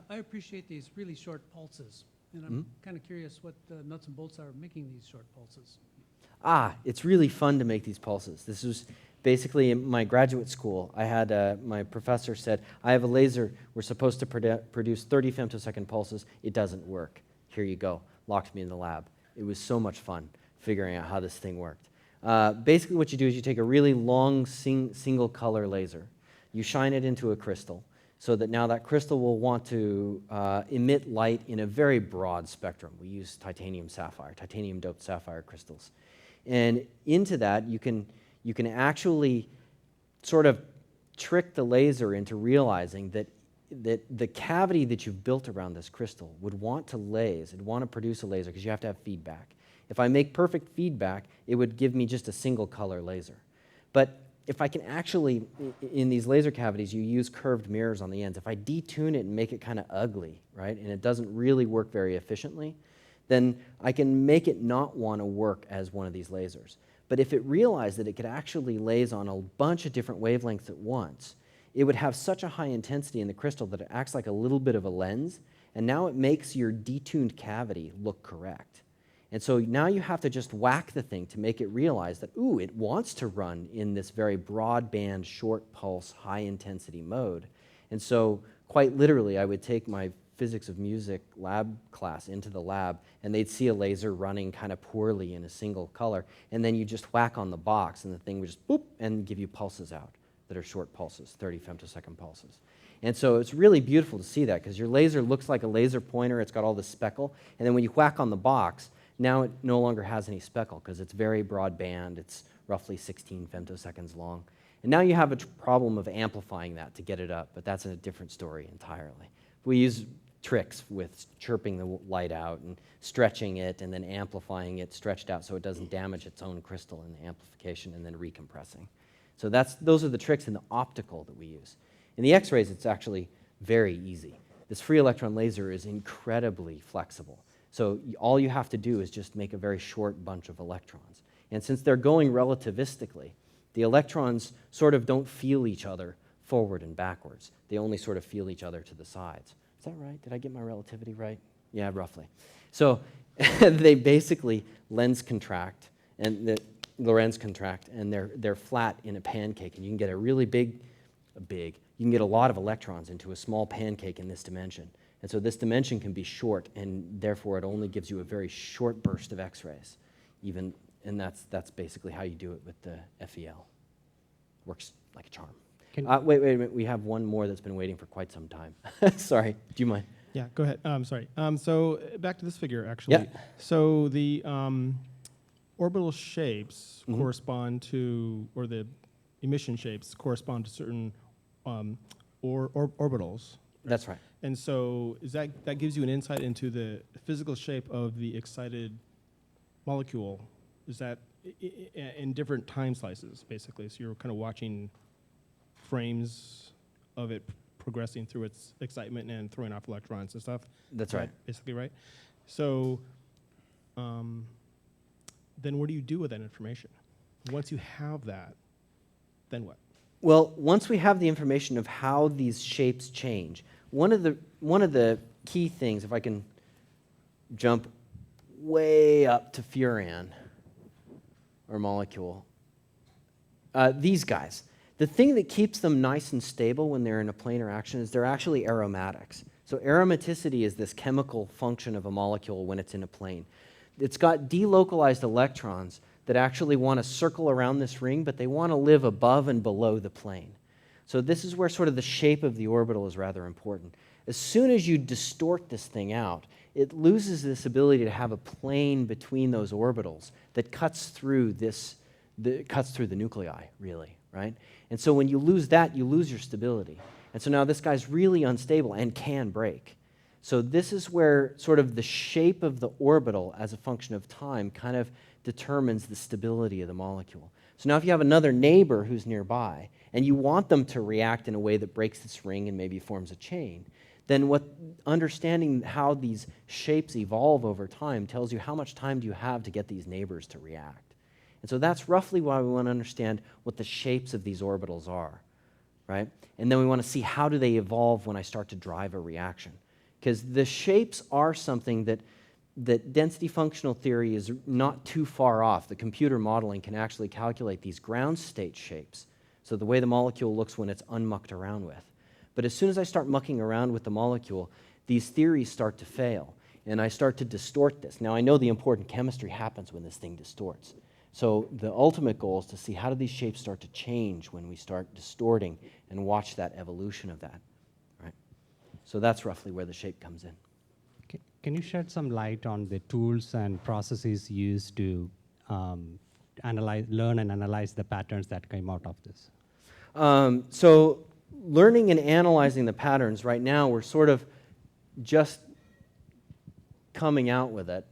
I appreciate these really short pulses, and I'm kind of curious what the nuts and bolts are making these short pulses. It's really fun to make these pulses. This was basically in my graduate school. I had, my professor said, I have a laser, we're supposed to produce 30 femtosecond pulses. It doesn't work. Here you go. Locked me in the lab. It was so much fun figuring out how this thing worked. Basically what you do is you take a really long single color laser, you shine it into a crystal, so that now that crystal will want to emit light in a very broad spectrum. We use titanium doped sapphire crystals. And into that, you can actually sort of trick the laser into realizing that the cavity that you've built around this crystal would want to laze, it'd want to produce a laser because you have to have feedback. If I make perfect feedback, it would give me just a single color laser. But if I can actually, in these laser cavities, you use curved mirrors on the ends. If I detune it and make it kind of ugly, right, and it doesn't really work very efficiently, then I can make it not want to work as one of these lasers. But if it realized that it could actually laze on a bunch of different wavelengths at once, it would have such a high intensity in the crystal that it acts like a little bit of a lens, and now it makes your detuned cavity look correct. And so now you have to just whack the thing to make it realize that, ooh, it wants to run in this very broadband, short pulse, high intensity mode. And so quite literally, I would take my physics of music lab class into the lab, and they'd see a laser running kind of poorly in a single color, and then you just whack on the box, and the thing would just boop, and give you pulses out that are short pulses, 30 femtosecond pulses. And so it's really beautiful to see that, because your laser looks like a laser pointer, it's got all this speckle, and then when you whack on the box, now it no longer has any speckle, because it's very broadband, it's roughly 16 femtoseconds long. And now you have a problem of amplifying that to get it up, but that's a different story entirely. We use tricks with chirping the light out and stretching it and then amplifying it stretched out so it doesn't damage its own crystal in the amplification, and then recompressing. So those are the tricks in the optical that we use. In the X-rays, it's actually very easy. This free electron laser is incredibly flexible. So all you have to do is just make a very short bunch of electrons. And since they're going relativistically, the electrons sort of don't feel each other forward and backwards. They only sort of feel each other to the sides. Is that right? Did I get my relativity right? Yeah, roughly. So they basically lens contract, and the Lorentz contract, and they're flat in a pancake, and you can get a really you can get a lot of electrons into a small pancake in this dimension. And so this dimension can be short, and therefore it only gives you a very short burst of X-rays, and that's basically how you do it with the FEL. Works like a charm. Wait a minute, we have one more that's been waiting for quite some time. Sorry, do you mind? Yeah, go ahead. Sorry. So back to this figure, actually. Yeah. So the orbital shapes correspond to, or the emission shapes correspond to certain orbitals. That's right. And so that gives you an insight into the physical shape of the excited molecule. Is that in different time slices, basically? So you're kind of watching frames of it progressing through its excitement and throwing off electrons and stuff. That's right. Basically, right? So then what do you do with that information? Once you have that, then what? Well, once we have the information of how these shapes change, one of the key things, if I can jump way up to Furan, or molecule, these guys. The thing that keeps them nice and stable when they're in a planar action is they're actually aromatics. So aromaticity is this chemical function of a molecule when it's in a plane. It's got delocalized electrons that actually want to circle around this ring, but they want to live above and below the plane. So this is where sort of the shape of the orbital is rather important. As soon as you distort this thing out, it loses this ability to have a plane between those orbitals that cuts through the nuclei, really, right? And so when you lose that, you lose your stability. And so now this guy's really unstable and can break. So this is where sort of the shape of the orbital as a function of time kind of determines the stability of the molecule. So now if you have another neighbor who's nearby and you want them to react in a way that breaks this ring and maybe forms a chain, then understanding how these shapes evolve over time tells you how much time do you have to get these neighbors to react. And so that's roughly why we want to understand what the shapes of these orbitals are, right? And then we want to see how do they evolve when I start to drive a reaction. Because the shapes are something that density functional theory is not too far off. The computer modeling can actually calculate these ground state shapes, so the way the molecule looks when it's unmucked around with. But as soon as I start mucking around with the molecule, these theories start to fail, and I start to distort this. Now, I know the important chemistry happens when this thing distorts. So the ultimate goal is to see how do these shapes start to change when we start distorting and watch that evolution of that, right? So that's roughly where the shape comes in. Can you shed some light on the tools and processes used to learn and analyze the patterns that came out of this? So learning and analyzing the patterns, right now we're sort of just coming out with it.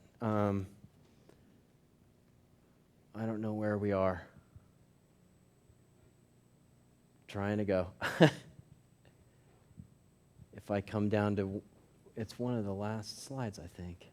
I don't know where we are. Trying to go. If I come down to, it's one of the last slides, I think.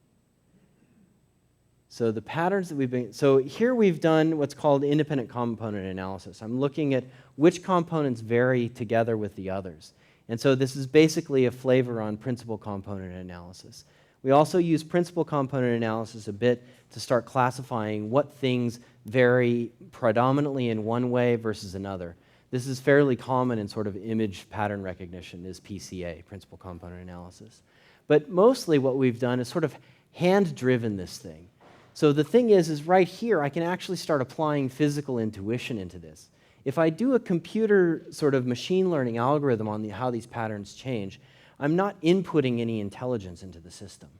So the patterns that we've been, so here we've done what's called independent component analysis. I'm looking at which components vary together with the others. And so this is basically a flavor on principal component analysis. We also use principal component analysis a bit to start classifying what things vary predominantly in one way versus another. This is fairly common in sort of image pattern recognition, is PCA, principal component analysis. But mostly what we've done is sort of hand-driven this thing. So the thing is right here, I can actually start applying physical intuition into this. If I do a computer sort of machine learning algorithm on how these patterns change, I'm not inputting any intelligence into the system.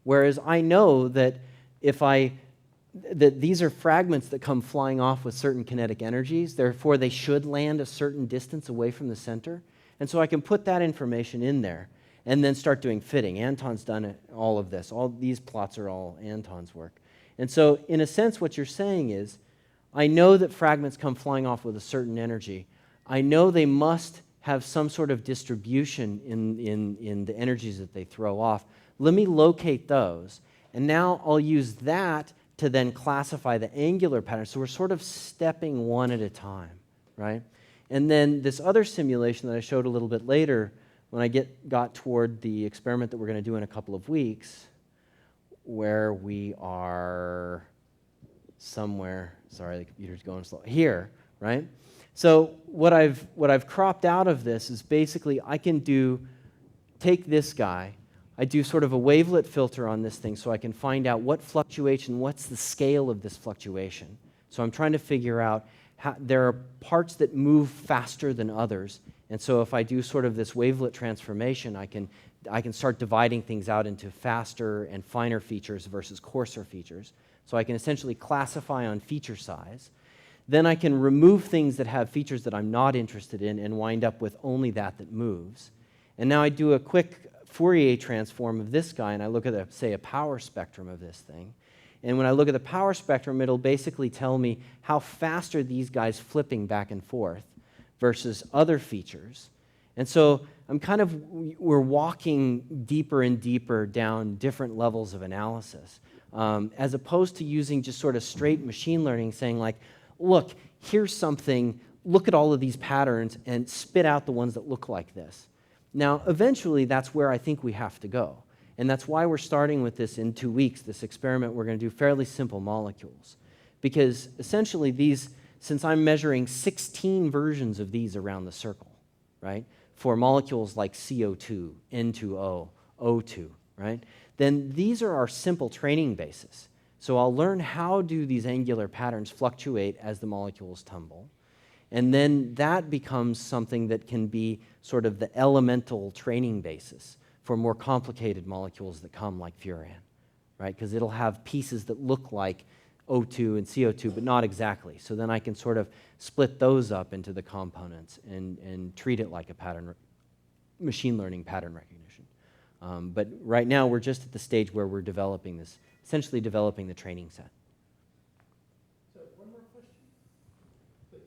Whereas I know that that these are fragments that come flying off with certain kinetic energies, therefore they should land a certain distance away from the center. And so I can put that information in there and then start doing fitting. Anton's done all of this. All these plots are all Anton's work. And so in a sense what you're saying is, I know that fragments come flying off with a certain energy. I know they must have some sort of distribution in the energies that they throw off. Let me locate those. And now I'll use that to then classify the angular pattern. So we're sort of stepping one at a time, right? And then this other simulation that I showed a little bit later, when I got toward the experiment that we're going to do in a couple of weeks, where we are somewhere, sorry, the computer's going slow, here, right? So what I've cropped out of this is basically I can take this guy, I do sort of a wavelet filter on this thing so I can find out what fluctuation, what's the scale of this fluctuation. So I'm trying to figure out how there are parts that move faster than others. And so if I do sort of this wavelet transformation, I can start dividing things out into faster and finer features versus coarser features. So I can essentially classify on feature size. Then I can remove things that have features that I'm not interested in and wind up with only that moves. And now I do a quick Fourier transform of this guy, and I look at, say, a power spectrum of this thing. And when I look at the power spectrum, it'll basically tell me how fast are these guys flipping back and forth versus other features. And so we're walking deeper and deeper down different levels of analysis, as opposed to using just sort of straight machine learning, saying like, look, here's something, look at all of these patterns and spit out the ones that look like this. Now, eventually, that's where I think we have to go. And that's why we're starting with this in 2 weeks, this experiment. We're going to do fairly simple molecules. Because essentially these, since I'm measuring 16 versions of these around the circle, right, for molecules like CO2, N2O, O2, right, then these are our simple training basis. So I'll learn how do these angular patterns fluctuate as the molecules tumble. And then that becomes something that can be sort of the elemental training basis for more complicated molecules that come like Furan, right? Because it'll have pieces that look like O2 and CO2, but not exactly. So then I can sort of split those up into the components and treat it like a pattern, machine learning pattern recognition. But right now, we're just at the stage where we're developing this, essentially developing the training set. So one more question, please.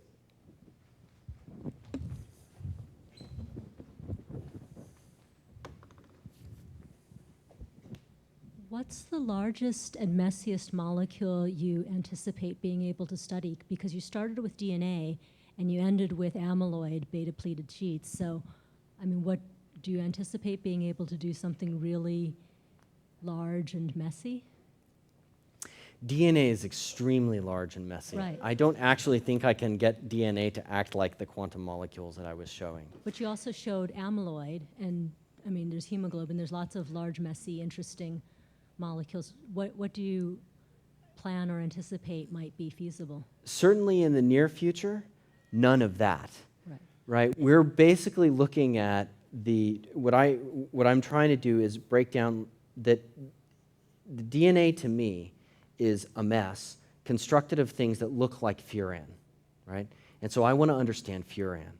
What's the largest and messiest molecule you anticipate being able to study? Because you started with DNA and you ended with amyloid beta-pleated sheets. So, I mean, what do you anticipate being able to do something really large and messy? DNA is extremely large and messy. Right. I don't actually think I can get DNA to act like the quantum molecules that I was showing. But you also showed amyloid, and I mean, there's hemoglobin, there's lots of large, messy, interesting molecules. What do you plan or anticipate might be feasible? Certainly in the near future, none of that. Right. Right? We're basically looking at what I'm trying to do is break down that the DNA to me is a mess constructed of things that look like Furan, right? And so I want to understand Furan.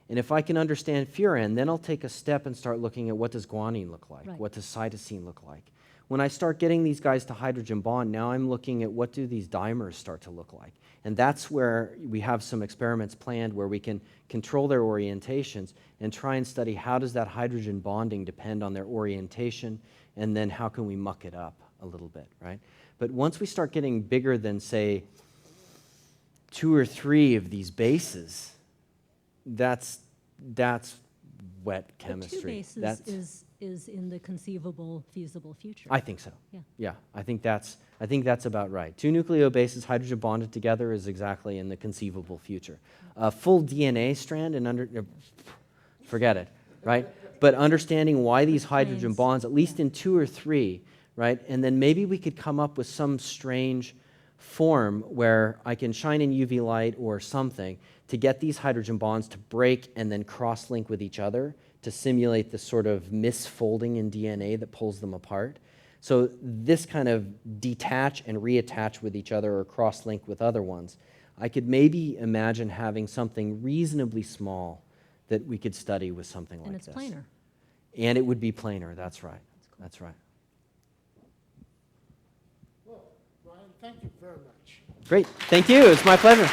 And if I can understand Furan, then I'll take a step and start looking at what does guanine look like, Right. what does cytosine look like. When I start getting these guys to hydrogen bond, now I'm looking at what do these dimers start to look like. And that's where we have some experiments planned where we can control their orientations and try and study how does that hydrogen bonding depend on their orientation, and then how can we muck it up a little bit, right? But once we start getting bigger than, say, 2 or 3 of these bases, that's wet chemistry. But 2 bases That's, is in the conceivable, feasible future. I think so. Yeah. Yeah, I think that's about right. 2 nucleobases hydrogen bonded together is exactly in the conceivable future. A full DNA strand and forget it, right? But understanding why these hydrogen Explains. bonds, at least in 2 or 3, right? And then maybe we could come up with some strange form where I can shine in UV light or something to get these hydrogen bonds to break and then cross-link with each other to simulate this sort of misfolding in DNA that pulls them apart. So this kind of detach and reattach with each other or cross-link with other ones, I could maybe imagine having something reasonably small that we could study with something like this. And it's planar. And it would be planar, that's right. That's right. Well, Ryan, thank you very much. Great, thank you, it's my pleasure.